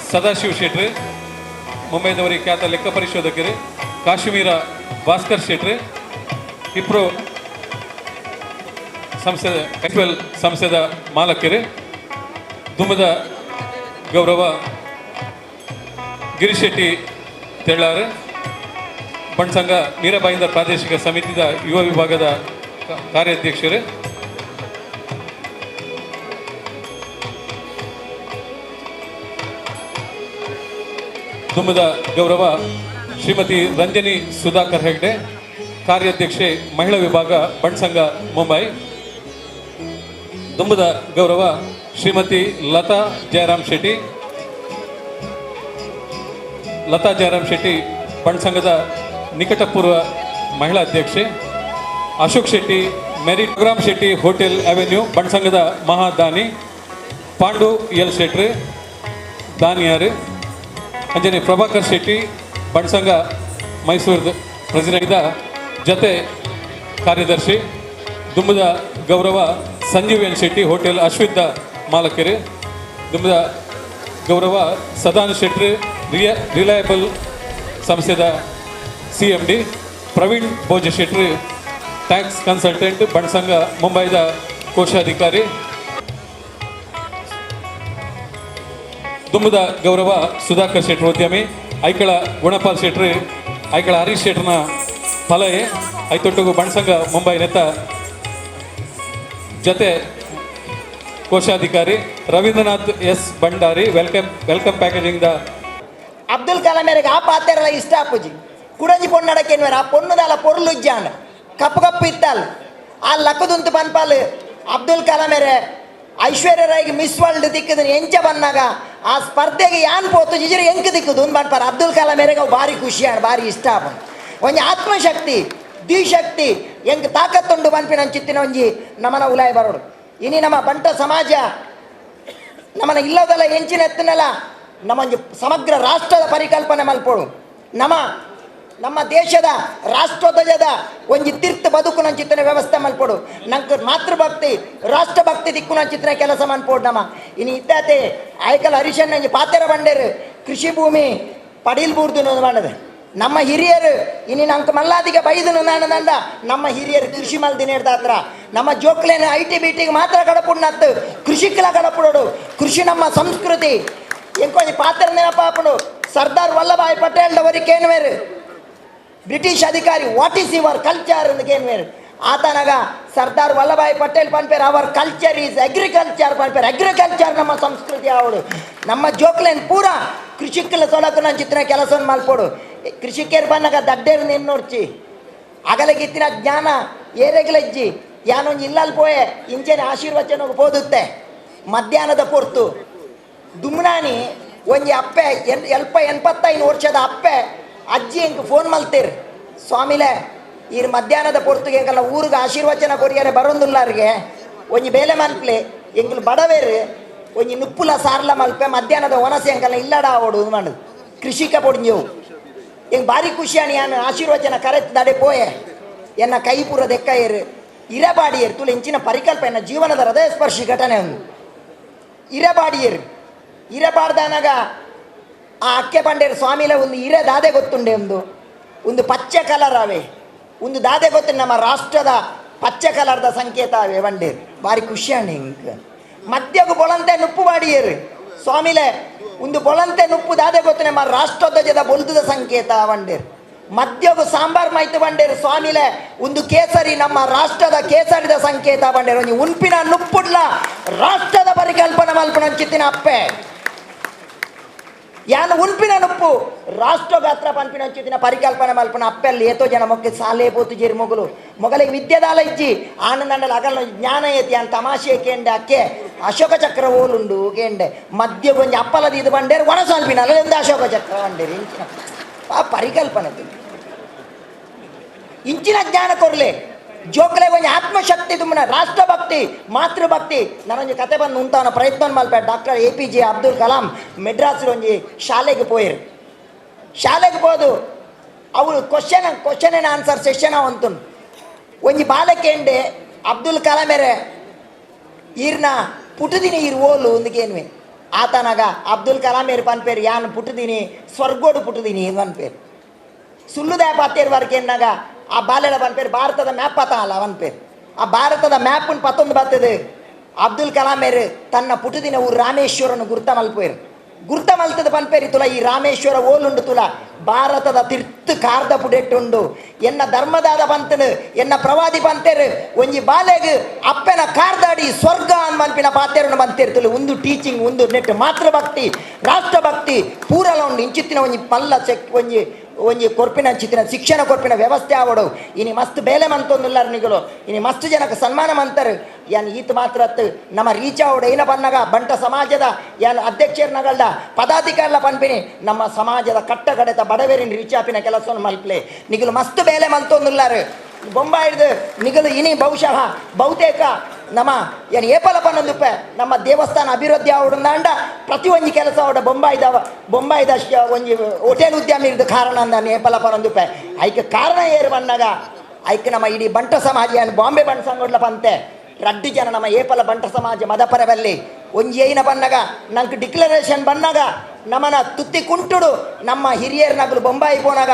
ಸದಾಶಿವ್ ಶೆಟ್ರಿ ಮುಂಬೈದವರಿಗೆ ಖ್ಯಾತ ಲೆಕ್ಕ ಪರಿಶೋಧಕರು ಕಾಶ್ಮೀರ ಭಾಸ್ಕರ್ ಶೆಟ್ರಿ ಇಪ್ರೋ ಸಂಸ್ಥೆದ ಎಕ್ಸ್ವೆಲ್ ಸಂಸ್ಥೆದ ಮಾಲಕರು ದುಮ್ಮದ ಗೌರವ ಗಿರೀಶ್ ಶೆಟ್ಟಿ ತೆಳ್ಳಾರು ಬಣ್ಸಂಗ ಮೀರಾಬಾಯಿಂದ ಪ್ರಾದೇಶಿಕ ಸಮಿತಿದ ಯುವ ವಿಭಾಗದ ಕಾರ್ಯಾಧ್ಯಕ್ಷರು ದುಮ್ಮದ ಗೌರವ ಶ್ರೀಮತಿ ರಂಜನಿ ಸುಧಾಕರ್ ಹೆಗ್ಡೆ ಕಾರ್ಯಾಧ್ಯಕ್ಷೆ ಮಹಿಳಾ ವಿಭಾಗ ಬಣ್ಸಂಗ ಮುಂಬೈ ದುಮ್ಮದ ಗೌರವ ಶ್ರೀಮತಿ ಲತಾ ಜಯರಾಮ್ ಶೆಟ್ಟಿ ಬಣ್ಸಂಗದ ನಿಕಟಪೂರ್ವ ಮಹಿಳಾ ಅಧ್ಯಕ್ಷೆ Ashok Shetty merit programme Shetty hotel avenue ಬಣ್ಸಂಗದ ಮಹಾದಾನಿ ಪಾಂಡು ಎಲ್ ಶೆಟ್ರಿ ದಾನಿಯಾರು ಅಂಜನೆ ಪ್ರಭಾಕರ್ ಶೆಟ್ಟಿ ಬಣ್ಸಂಗ ಮೈಸೂರದ ಪ್ರೆಸಿಡೆಂಟ್ ಜೊತೆ ಕಾರ್ಯದರ್ಶಿ ದುಮ್ಮದ ಗೌರವ ಸಂಜೀವ್ ಎನ್ ಶೆಟ್ಟಿ ಹೋಟೆಲ್ ಅಶ್ವಿದ್ದ ಮಾಲಕರು ದುಮ್ಮದ ಗೌರವ ಸದಾನ್ ಶೆಟ್ಟಿ ರಿಲಯಬಲ್ ಸಂಸ್ಥೆದ CMD Praveen Bhoja Shetty tax consultant Bunts Sangha ಮುಂಬೈದ ಕೋಶಾಧಿಕಾರಿ ದುಮ್ಮದ ಗೌರವ ಸುಧಾಕರ್ ಶೆಟ್ಟಿ ಉದ್ಯಮಿ ಐಕಳ ಗುಣಪಾಲ್ ಶೆಟ್ಟಿ ಐಕಳ ಹರೀಶ್ ಶೆಟ್ರನ ಫಲಯೆ ಐತೊಟ್ಟಿಗೂ ಬಣ್ಸಂಗ ಮುಂಬೈ ನೆತ್ತ ಜೊತೆ ಕೋಶಾಧಿಕಾರಿ Ravindranath S Bhandari welcome packaging ದ ಅಬ್ದುಲ್ ಕಲಾಂ ಮೇರೆಗೆ ಆ ಪಾತೆರಲ್ಲ ಇಷ್ಟ ಅಪ್ಪುಜಿ ಕುಡಂಜಿ ಪೊನ್ನಡಕ್ಕೆ ಆ ಪೊನ್ನುದಾಲ ಪೊರ್ಲು ಇಜ್ಜಾಂಡ ಕಪ್ಪು ಇತ್ತಲ್ಲ ಆ ಲಕ್ಕದುಂತು ಪನ್ಪಾಲ್ ಅಬ್ದುಲ್ ಕಲಾಂ ಮೇರೆ ಐಶ್ವರ್ಯ ರಾಯ್ಗೆ ಮಿಸ್ ವರ್ಲ್ಡ್ ದಿಕ್ಕದನ್ ಎಂಚ ಬಂದಾಗ ಆ ಸ್ಪರ್ಧೆಗೆ ಯಾನ್ ಪೋತು ಜಿಜರಿ ಎಂಕ್ ದಿಕ್ಕದು ಬನ್ಪಾರ ಅಬ್ದುಲ್ ಕಲಾಂ ಮೇರೆಗೆ ಅವು ಭಾರಿ ಖುಷಿ ಭಾರಿ ಇಷ್ಟ ಆಪನ್ ಒಂಜಿ ಆತ್ಮಶಕ್ತಿ ದ್ವಿಶಕ್ತಿ ಎಂಕ್ ತಾಕತ್ತುಂಡು ಬನ್ಪಿನ ಚಿತ್ತಿನ ಒಂಜಿ ನಮನ ಉಲಾಯ ಬರೋಡು ಇನಿ ನಮ್ಮ ಬಂಟ ಸಮಾಜ ನಮ್ಮನ ಇಲ್ಲದಲ್ಲ ಎಂಚಿನ ಎತ್ತನೆಲ್ಲ ನಮ್ಮೊಂದು ಸಮಗ್ರ ರಾಷ್ಟ್ರದ ಪರಿಕಲ್ಪನೆ ಮಲ್ಪೋಡು ನಮ್ಮ ದೇಶದ ರಾಷ್ಟ್ರಧ್ವಜದ ಒಂಜಿ ತೀರ್ಥ ಬದುಕು ಚಿತ್ರನ ವ್ಯವಸ್ಥೆ ಮಲ್ಪೋಡು ನಂಗೆ ಮಾತೃಭಕ್ತಿ ರಾಷ್ಟ್ರಭಕ್ತಿ ದಿಕ್ಕು ಚಿತ್ರ ಕೆಲಸ ಮನ್ಪೋಡು ನಮ್ಮ ಇನ್ನು ಇದ್ದಾತೆ ಆಯ್ಕಲ್ ಹರೀಶಣ್ಣ ಪಾತೆರ ಬಂಡೇರು ಕೃಷಿ ಭೂಮಿ ಪಡೀಲ್ ಬೂರ್ದು ಮಾಡಿದೆ ನಮ್ಮ ಹಿರಿಯರು ಇನ್ನು ನಂಗೆ ಮಲ್ಲಾದಿಗೆ ಬೈದನು ನಾನು ನಂದ ನಮ್ಮ ಹಿರಿಯರು ಕೃಷಿ ಮಲ್ದಿನ ಹಿಡ್ದಾತ್ರ ನಮ್ಮ ಜೋಕ್ಲೇನ IT BTಗೆ ಮಾತ್ರ ಗಡಪುಣ್ಣತ್ತು ಕೃಷಿಕಲ ಗಡಪುಡೋಡು ಕೃಷಿ ನಮ್ಮ ಸಂಸ್ಕೃತಿ ಎಂಕೊಂದು ಪಾತ್ರ ನೆನಪಾಪುಡು ಸರ್ದಾರ್ ವಲ್ಲಭಾಯ್ ಪಟೇಲ್ ಅವರಿಗೇನುವೇರು ಬ್ರಿಟಿಷ್ ಅಧಿಕಾರಿ ವಾಟ್ ಈಸ್ ಯುವರ್ ಕಲ್ಚರ್ ಅಂದಕೇನುವೇರು ಆತನಾಗ ಸರ್ದಾರ್ ವಲ್ಲಭಾಯ್ ಪಟೇಲ್ ಪನ್ಪೇರು ಅವರ್ ಕಲ್ಚರ್ ಈಸ್ ಅಗ್ರಿಕಲ್ಚರ್ ಪನ್ಪೇರು ಅಗ್ರಿಕಲ್ಚರ್ ನಮ್ಮ ಸಂಸ್ಕೃತಿ ಅವಳು ನಮ್ಮ ಜೋಕ್ಲೇನ್ ಪೂರ ಕೃಷಿಕಲ ಸೊಲಕು ನನ್ನ ಚಿತ್ರ ಕೆಲಸವನ್ನು ಮಲ್ಪೋಡು ಕೃಷಿಕರು ಬಂದಾಗ ದಡ್ಡೇರು ನೀನು ನೋಡ್ಚಿ ಅಗಲಗಿತ್ತಿನ ಜ್ಞಾನ ಏರೆಗಲಜ್ಜಿ ಯಾನೊಂದು ಇಲ್ಲಲ್ಲಿ ಪೋಯೆ ಇಂಚೆನೆ ಆಶೀರ್ವಚನ ಹೋದುತ್ತೆ ಮಧ್ಯಾಹ್ನದ ಪೊರ್ತು ದುಮ್ನಾನಿ ಒಂಜಿ ಅಪ್ಪೆ ಎಲ್ಪ 85 ವರ್ಷದ ಅಪ್ಪೆ ಅಜ್ಜಿ ಹೆಂಗೆ ಫೋನ್ ಮಲ್ತೀರಿ ಸ್ವಾಮಿಲೆ ಈ ಮಧ್ಯಾಹ್ನದ ಪೊರ್ತುಗೆ ಹೆಂಗಲ್ಲ ಊರಿಗೆ ಆಶೀರ್ವಚನ ಕೊರಿಯರೆ ಬರೋದಿಲ್ಲರಿಗೆ ಒಂಜಿ ಬೇಲೆ ಮಲ್ಪಲೆ ಎಂಗ್ಲು ಬಡವೇರು ಒಂಜಿ ನುಪ್ಪುಲ ಸಾರ್ಲ ಮಲ್ಪೆ ಮಧ್ಯಾಹ್ನದ ಒನಸೆ ಹೆಂಗಲ್ಲ ಇಲ್ಲಡ ಆವೋಡು ಮಾಡುದು ಕೃಷಿಕ ಪೊಡಿಂಜವು ಹೆಂಗೆ ಭಾರಿ ಖುಷಿಯಾನಿ ನಾನು ಆಶೀರ್ವಚನ ಕರೆತ್ ದಡೆ ಪೋಯೆ ಎನ್ನ ಕೈ ಪೂರ ದೆಕ್ಕಯ್ಯರು ಇರಬಾಡಿಯರು ತುಳು ಇಂಚಿನ ಪರಿಕಲ್ಪನೆ ಜೀವನದ ಹೃದಯ ಸ್ಪರ್ಶಿ ಘಟನೆ ಒಂದು ಇರಬಾಡಿಯರು ಇರಬಾರ್ದಾನಾಗ ಆ ಅಕ್ಕೆ ಪಂಡೇರು ಸ್ವಾಮಿಲ ಒಂದು ಇರ ದಾದೆ ಗೊತ್ತುಂಡೆ ಒಂದು ಪಚ್ಚೆ ಕಲರ್ ಅವೆ ಒಂದು ದಾದೆ ಗೊತ್ತು ನಮ್ಮ ರಾಷ್ಟ್ರದ ಪಚ್ಚೆ ಕಲರ್ದ ಸಂಕೇತ ಅವೆ ಬಂಡೇರು ಭಾರಿ ಖುಷಿಯಾಣಿ ಹಿಂಗೆ ಮಧ್ಯಗೂ ಬೊಳಂತೆ ನುಪ್ಪು ಬಾಡಿಯರು ಸ್ವಾಮಿಲೆ ಒಂದು ಬೊಳಂತೆ ನುಪ್ಪು ದಾದೆ ಗೊತ್ತು ನಮ್ಮ ರಾಷ್ಟ್ರಧ್ವಜದ ಬೊಲ್ದುದ ಸಂಕೇತ ಬಂಡೇರು ಮಧ್ಯಗೂ ಸಾಂಬಾರ್ ಮೈತು ಬಂಡೇರು ಸ್ವಾಮಿಲೆ ಒಂದು ಕೇಸರಿ ನಮ್ಮ ರಾಷ್ಟ್ರದ ಕೇಸರಿದ ಸಂಕೇತ ಬಂಡೇರು ಒಂದು ಉನ್ಪಿನ ನುಪ್ಪುಡ್ಲ ರಾಷ್ಟ್ರದ ಪರಿಕಲ್ಪನೆ ಮಲ್ಪನ ಚಿತ್ತಿನ ಅಪ್ಪೆ ಯಾನು ಉನ್ಪಿನ ನುಪ್ಪು ರಾಷ್ಟ್ರ ಗಾತ್ರ ಪನ್ಪಿನ ಚಿತ್ತಿನ ಪರಿಕಲ್ಪನೆ ಮಲ್ಪನ ಅಪ್ಪೆಲ್ಲಿ ಏತೋ ಜನ ಮೊಕ್ಕೆ ಸಾಲೆ ಬೋತು ಜೇರಿ ಮೊಗಲಿಗೆ ವಿದ್ಯೆದಾಲ ಇಜ್ಜಿ ಆನಂದಂಡಲ ಅಗಲ ಜ್ಞಾನ ಏತಿ ಅಂತ ತಮಾಷೆ ಕೇಂಡೆ ಅಕ್ಕೆ ಅಶೋಕ ಚಕ್ರ ಓಲುಂಡು ಕೇಂಡೆ ಮಧ್ಯ ಕೊಂಚ ಅಪ್ಪಲದ ಇದು ಬಂಡೇರು ಒಣ ಸಾಲ್ಪಿನ ಅಲ್ಲಿಂದ ಅಶೋಕ ಚಕ್ರ ಬಂಡೇರು ಇಂಚಿನ ಆ ಪರಿಕಲ್ಪನೆ ಇಂಚಿನ ಜ್ಞಾನ ಕೊರ್ಲೆ ಜೋಕಲೆ ಕೊಂಚ ಆತ್ಮಶಕ್ತಿ ತುಂಬನ ರಾಷ್ಟ್ರಭಕ್ತಿ ಮಾತೃಭಕ್ತಿ ನಾನೊಂದು ಕತೆ ಬಂದು ಉಂಟವನ ಪ್ರಯತ್ನ ಮಲ್ಪೆ ಡಾಕ್ಟರ್ APJ ಅಬ್ದುಲ್ ಕಲಾಂ ಮೆಡ್ರಾಸ್ ಒಂಜಿ ಶಾಲೆಗೆ ಪೋಯರು ಶಾಲೆಗೆ ಹೋದು ಅವರು ಕ್ವಶನ್ ಆ್ಯಂಡ್ ಆನ್ಸರ್ ಸೆಷನ್ ಅಂತು ಒಂಜಿ ಬಾಲಕೆಂಡೆ ಅಬ್ದುಲ್ ಕಲಾಮೇರೆ ಈರ್ನ ಪುಟದಿನಿ ಈರ್ ಓಲು ಒಂದಕ್ಕೇನುವೆ ಆತನಾಗ ಅಬ್ದುಲ್ ಕಲಾಮೇರು ಪನ್ಪೇರು ಯಾನು ಪುಟದಿನಿ ಸ್ವರ್ಗೋಡು ಪುಟದಿನಿ ಪನ್ಪೇರು ಸುಳ್ಳುದಾಯ ಪಾತೇರು ವರ್ಗೇನಾಗ ಆ ಬಾಲೆಲ ಪನ್ಪೇರು ಭಾರತದ ಮ್ಯಾಪ್ ಪತ ಅಲ್ಲ ಪನ್ಪೇರು ಆ ಭಾರತದ ಮ್ಯಾಪನ್ನು ಪತ್ತೊಂದು ಬರ್ತದೆ ಅಬ್ದುಲ್ ಕಲಾಮೇರು ತನ್ನ ಪುಟದಿನ ಊರು ರಾಮೇಶ್ವರನು ಗುರ್ತ ಮಲ್ಪೇರು ಗುರ್ತ ಮಲ್ತದ ಪನ್ಪೇರಿ ತುಲ ಈ ರಾಮೇಶ್ವರ ಓಲುಂಡು ತುಲ ಭಾರತದ ತಿರ್ತು ಕಾರ್ದ ಪುಡೆಟ್ಟುಂಡು ಎನ್ನ ಧರ್ಮದಾದ ಪಂತನು ಎನ್ನ ಪ್ರವಾದಿ ಪಂತೇರು ಒಂಜಿ ಬಾಲೆಗ್ ಅಪ್ಪೆನ ಕಾರ್ದಾಡಿ ಸ್ವರ್ಗ ಅನ್ ಮಲ್ಪಿನ ಪಾತೇರನ್ನು ಬಂತೇರು ತುಳು ಒಂದು ಟೀಚಿಂಗ್ ಒಂದು ನೆಟ್ ಮಾತೃಭಕ್ತಿ ರಾಷ್ಟ್ರಭಕ್ತಿ ಪೂರಲ ಉಂಡು ಇಂಚಿತ್ತಿನ ಒಂಜಿ ಪಲ್ಲ ಚೆಕ್ ಒಂಜಿ ಕೊರ್ಪಿನ ಚಿತ್ತಿನ ಶಿಕ್ಷಣ ಕೊರ್ಪಿನ ವ್ಯವಸ್ಥೆ ಆವಡು ಇನಿ ಮಸ್ತ್ ಬೇಲೆ ಮಂತೊಂದುಲ್ಲಾರ ನಿಗಳು ಇನಿ ಮಸ್ತ್ ಜನಕ್ಕೆ ಸನ್ಮಾನ ಮಂತರು ಯಾನ್ ಈತ್ ಮಾತ್ರ ನಮ್ಮ ರೀಚ್ ಆವಡು ಏನ ಪನ್ನಾಗ ಬಂಟ ಸಮಾಜದ ಯಾನ್ ಅಧ್ಯಕ್ಷರನಗಳ್ದ ಪದಾಧಿಕಾರಲ ಪನ್ಪಿನಿ ನಮ್ಮ ಸಮಾಜದ ಕಟ್ಟಗಡೆತ ಬಡವೇರಿನ ರೀಚಾಪಿನ ಕೆಲಸವನ್ನು ಮಲ್ಪಲೆ ನಿಗಲು ಮಸ್ತ್ ಬೇಲೆ ಮಂತೊಂದುಲ್ಲಾರು ಬೊಂಬಾಯಿಡ್ದು ನಿಗಲು ಇನಿ ಬಹುತೇಕ ನಮ್ಮ ಏನು ಏಪಲ ಪನ್ನೊಂದುಪ್ಪೆ ನಮ್ಮ ದೇವಸ್ಥಾನ ಅಭಿವೃದ್ಧಿ ಆವಡುಂದಾಂಡ ಪ್ರತಿ ಒಂಜಿ ಕೆಲಸ ಅವಡ ಬೊಂಬಾಯಿದ ಒಂಜಿ ಹೋಟೆಲ್ ಉದ್ಯಮ ಇರ್ದು ಕಾರಣ ಅಂದ ಏಪಲ ಪನ್ನೊಂದುಪ್ಪೆ ಐಕೆ ಕಾರಣ ಏರು ಬಂದಾಗ ಐಕೆ ನಮ್ಮ ಇಡೀ ಬಂಟ ಸಮಾಜ ಏನು ಬಾಂಬೆ ಬಂಟ ಸಂಗೊಡ್ಲ ಪಂತೆ ರಡ್ಡು ಜನ ನಮ್ಮ ಏಪಲ ಬಂಟ ಸಮಾಜ ಮದಪರವಲ್ಲಿ ಒಂಜಿ ಏನ ಬನ್ನಾಗ ನಂಗೆ ಡಿಕ್ಲರೇಷನ್ ಬಂದಾಗ ನಮ್ಮನ ತುತ್ತಿ ಕುಂಟುಡು ನಮ್ಮ ಹಿರಿಯರು ನಗಲು ಬೊಂಬಾಯಿ ಪೋನಾಗ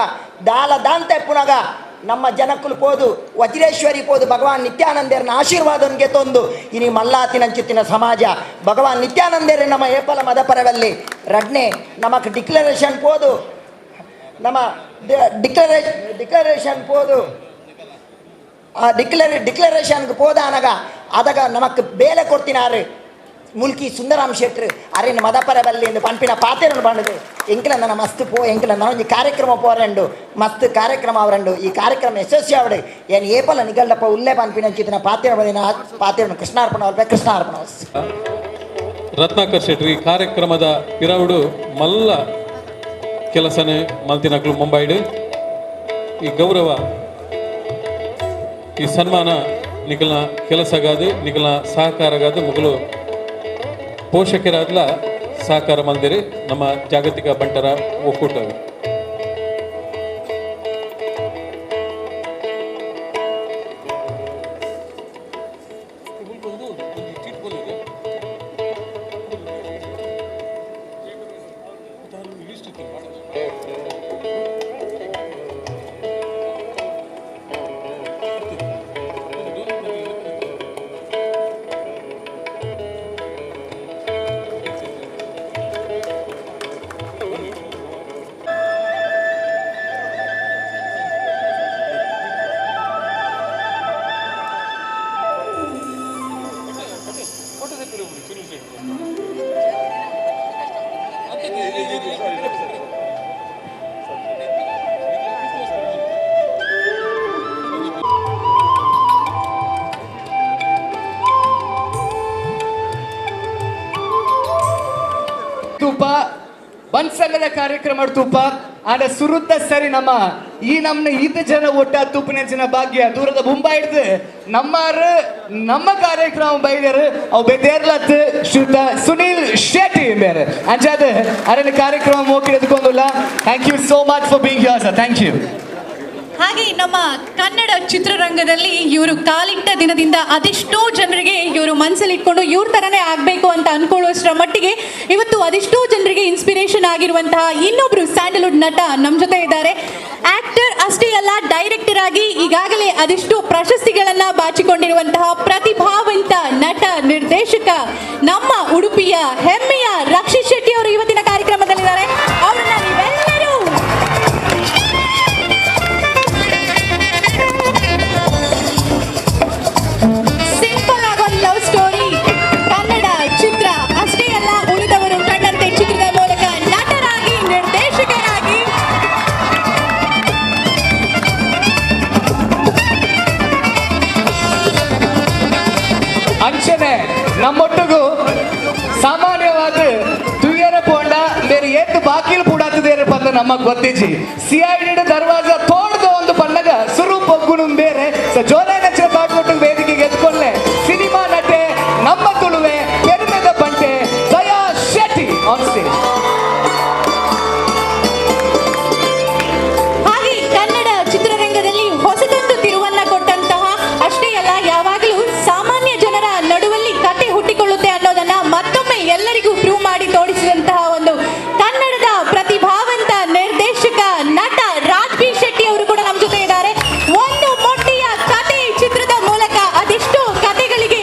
ದಾಂತೆ ಪುನಾಗ ನಮ್ಮ ಜನಕ್ಕಲು ಪೋದು ವಜ್ರೇಶ್ವರಿ ಪೋದು ಭಗವಾನ್ ನಿತ್ಯಾನಂದೇರನ ಆಶೀರ್ವಾದನ್ಗೆ ತಂದು ಇನಿ ಮಲ್ಲಾತಿನಂಚಿತ್ತಿನ ಸಮಾಜ ಭಗವಾನ್ ನಿತ್ಯಾನಂದೇರ ನಮ್ಮ ಏಪಲ ಮದಪರವಲ್ಲಿ ರಡ್ನೆ ನಮಕ್ ಡಿಕ್ಲರೇಷನ್ ಪೋದು ನಮ್ಮ ಡಿಕ್ಲರೇಷನ್ ಪೋದು ಡಿಕ್ಲರೇಷನ್ಗೆ ಪೋದಾನಗ ಅದಾಗ ನಮಕ್ ಬೇಲೆ ಕೊಡ್ತಿನಾರು ಮುಲ್ಕಿ ಸುಂದರಾಮ್ ಶೆಟ್ರು ಅರೇನು ಮದಪರವಲ್ಲಿ ಎಂದು ಪಂಪಿನ ಪಾತೆರನ್ನು ಬಂಡದು ಎಂಕಲ ನನ್ನ ಮಸ್ತ್ ಎಂಕಲ ಒಂದು ಕಾರ್ಯಕ್ರಮ ಪೋರಂಡು ಮಸ್ತ್ ಕಾರ್ಯಕ್ರಮ ಅವರಂಡು ಈ ಕಾರ್ಯಕ್ರಮ ಯಶಸ್ವಿ ಅವಡು ಏನು ಏಪಲ ನಿಗಳ್ಳಪ್ಪ ಉಲ್ಲೇ ಪಂಪಿನ ಚಿತ್ತಿನ ಪಾತೆರನ್ನು ಕೃಷ್ಣಾರ್ಪಣ ಅವರ ಕೃಷ್ಣಾರ್ಪಣ ರತ್ನಾಕರ್ ಶೆಟ್ಟಿ ಈ ಕಾರ್ಯಕ್ರಮದ ಪಿರವುಡು ಮಲ್ಲ ಕೆಲಸನೇ ಮಲ್ತಿನಕ್ಲು ಮುಂಬೈಡು ಈ ಗೌರವ ಈ ಸನ್ಮಾನ ನಿಖಲ್ನ ಕೆಲಸಗಾದು ನಿಖಲ್ನ ಸಹಕಾರಗಾದು ಮುಗಲು ಪೋಷಕರಾದ್ಲ ಸಹಕಾರ ಮಂದಿರಿ ನಮ್ಮ ಜಾಗತಿಕ ಬಂಟರ ಒಕ್ಕೂಟವು ಒಳ್ಳೊಳ್ಳೆ ಕಾರ್ಯಕ್ರಮ ತೂಪ ಆದ ಸುರುತ್ತ ಸರಿ ನಮ್ಮ ಈ ನಮ್ನ ಈತ ಜನ ಒಟ್ಟ ತೂಪಿನ ಭಾಗ್ಯ ದೂರದ ಮುಂಬೈ ಹಿಡ್ದು ನಮ್ಮ ಕಾರ್ಯಕ್ರಮ ಬೈದರು ಅವು ಬೆದೇರ್ಲತ್ ಶ್ರೀಯುತ ಸುನೀಲ್ ಶೆಟ್ಟಿ ಬೇರೆ ಅಂಚಾದ ಅರಣ್ಯ ಕಾರ್ಯಕ್ರಮ ಮೋಕಿಡೋದಕ್ಕೊಂದಿಲ್ಲ. Thank you so much for being here sir. Thank you. ಹಾಗೆ ನಮ್ಮ ಕನ್ನಡ ಚಿತ್ರರಂಗದಲ್ಲಿ ಇವರು ಕಾಲಿಟ್ಟ ದಿನದಿಂದ ಅದೆಷ್ಟೋ ಜನರಿಗೆ ಇವರು ಮನಸ್ಸಲ್ಲಿ ಇಟ್ಕೊಂಡು ಇವ್ರ ಥರನೇ ಆಗಬೇಕು ಅಂತ ಅನ್ಕೊಳ್ಳೋಷ್ಟರ ಮಟ್ಟಿಗೆ ಇವತ್ತು ಅದೆಷ್ಟೋ ಜನರಿಗೆ ಇನ್ಸ್ಪಿರೇಷನ್ ಆಗಿರುವಂತಹ ಇನ್ನೊಬ್ರು ಸ್ಯಾಂಡಲ್ವುಡ್ ನಟ ನಮ್ಮ ಜೊತೆ ಇದ್ದಾರೆ. ಆಕ್ಟರ್ ಅಷ್ಟೇ ಅಲ್ಲ, ಡೈರೆಕ್ಟರ್ ಆಗಿ ಈಗಾಗಲೇ ಅದೆಷ್ಟೋ ಪ್ರಶಸ್ತಿಗಳನ್ನ ಬಾಚಿಕೊಂಡಿರುವಂತಹ ಪ್ರತಿಭಾವಂತ ನಟ ನಿರ್ದೇಶಕ ನಮ್ಮ ಉಡುಪಿಯ ಹೆಮ್ಮೆಯ ರಕ್ಷಿತ್ ಶೆಟ್ಟಿ ಅವರು ಇವತ್ತಿನ ಕಾರ್ಯಕ್ರಮದಲ್ಲಿದ್ದಾರೆ. ಅವರನ್ನ ನೀವೆಲ್ಲರೂ ಸಿಂಪಲ್ ಆಗಿ ಒಂದು ಲವ್ ಸ್ಟೋರಿ ಕನ್ನಡ ಚಿತ್ರ ಅಷ್ಟೇ ಅಲ್ಲ, ಉಳಿದವರು ಕಂಡಂತೆ ಚಿತ್ರದ ಮೂಲಕ ನಟರಾಗಿ ನಿರ್ದೇಶಕರಾಗಿ ಅಂಚನೆ ನಮ್ಮೊಟ್ಟಿಗೂ ಸಾಮಾನ್ಯವಾದ ತುಯ್ಯರ ಪೋಂಡ ಬೇರೆ ಏತ್ ಬಾಕಿಲ್ ಪೂಡಾತದೇರ ಪಂದ ನಮಗ್ ಗೊತ್ತಿಜಿ ಸಿಐಡಿ ದರ್ವಾಜ ತೋಡ್ದ ಒಂದು ಪನ್ನಗ ಸುರೂಪ್ ಒಗ್ಗುನು ಬೇರೆ ಜೋರಾಯ ನಚ್ಚ ಕಾಟ್ಕೊಟ್ಟು ವೇದಿಕೆಗೆ ಎತ್ಕೊಳ್ಳೆ ಸಿನಿಮಾ ನಟೆ ನಮ್ಮ ತುಳುವೆ ಪೆರ್ಮೆದ ಪಂಟೆ ದಯಾ ಶೆಟ್ಟಿ ಆನ್ ಸ್ಟೇಜ್. ಹಾಗೆ ಕನ್ನಡ ಚಿತ್ರರಂಗದಲ್ಲಿ ಹೊಸದೊಂದು ತಿರುವನ್ನ ಕೊಟ್ಟಂತಹ ಅಷ್ಟೇ ಅಲ್ಲ, ಯಾವಾಗಲೂ ಸಾಮಾನ್ಯ ಜನರ ನಡುವಲ್ಲಿ ಕತೆ ಹುಟ್ಟಿಕೊಳ್ಳುತ್ತೆ ಅನ್ನೋದನ್ನ ಮತ್ತೊಮ್ಮೆ ಎಲ್ಲರಿಗೂ ಪ್ರೂವ್ ಮಾಡಿ ತೋರಿಸಿದಂತಹ ಒಂದು ಕನ್ನಡದ ಪ್ರತಿಭಾವಂತ ನಿರ್ದೇಶಕ ನಟ ರಾಜ್ಬೀರ್ ಶೆಟ್ಟಿ ಅವರು ಕೂಡ ನಮ್ಮ ಜೊತೆ ಇದ್ದಾರೆ. ಒಂದು ಮೊಟ್ಟೆಯ ಕತೆ ಚಿತ್ರದ ಮೂಲಕ ಅದೆಷ್ಟೋ ಕತೆಗಳಿಗೆ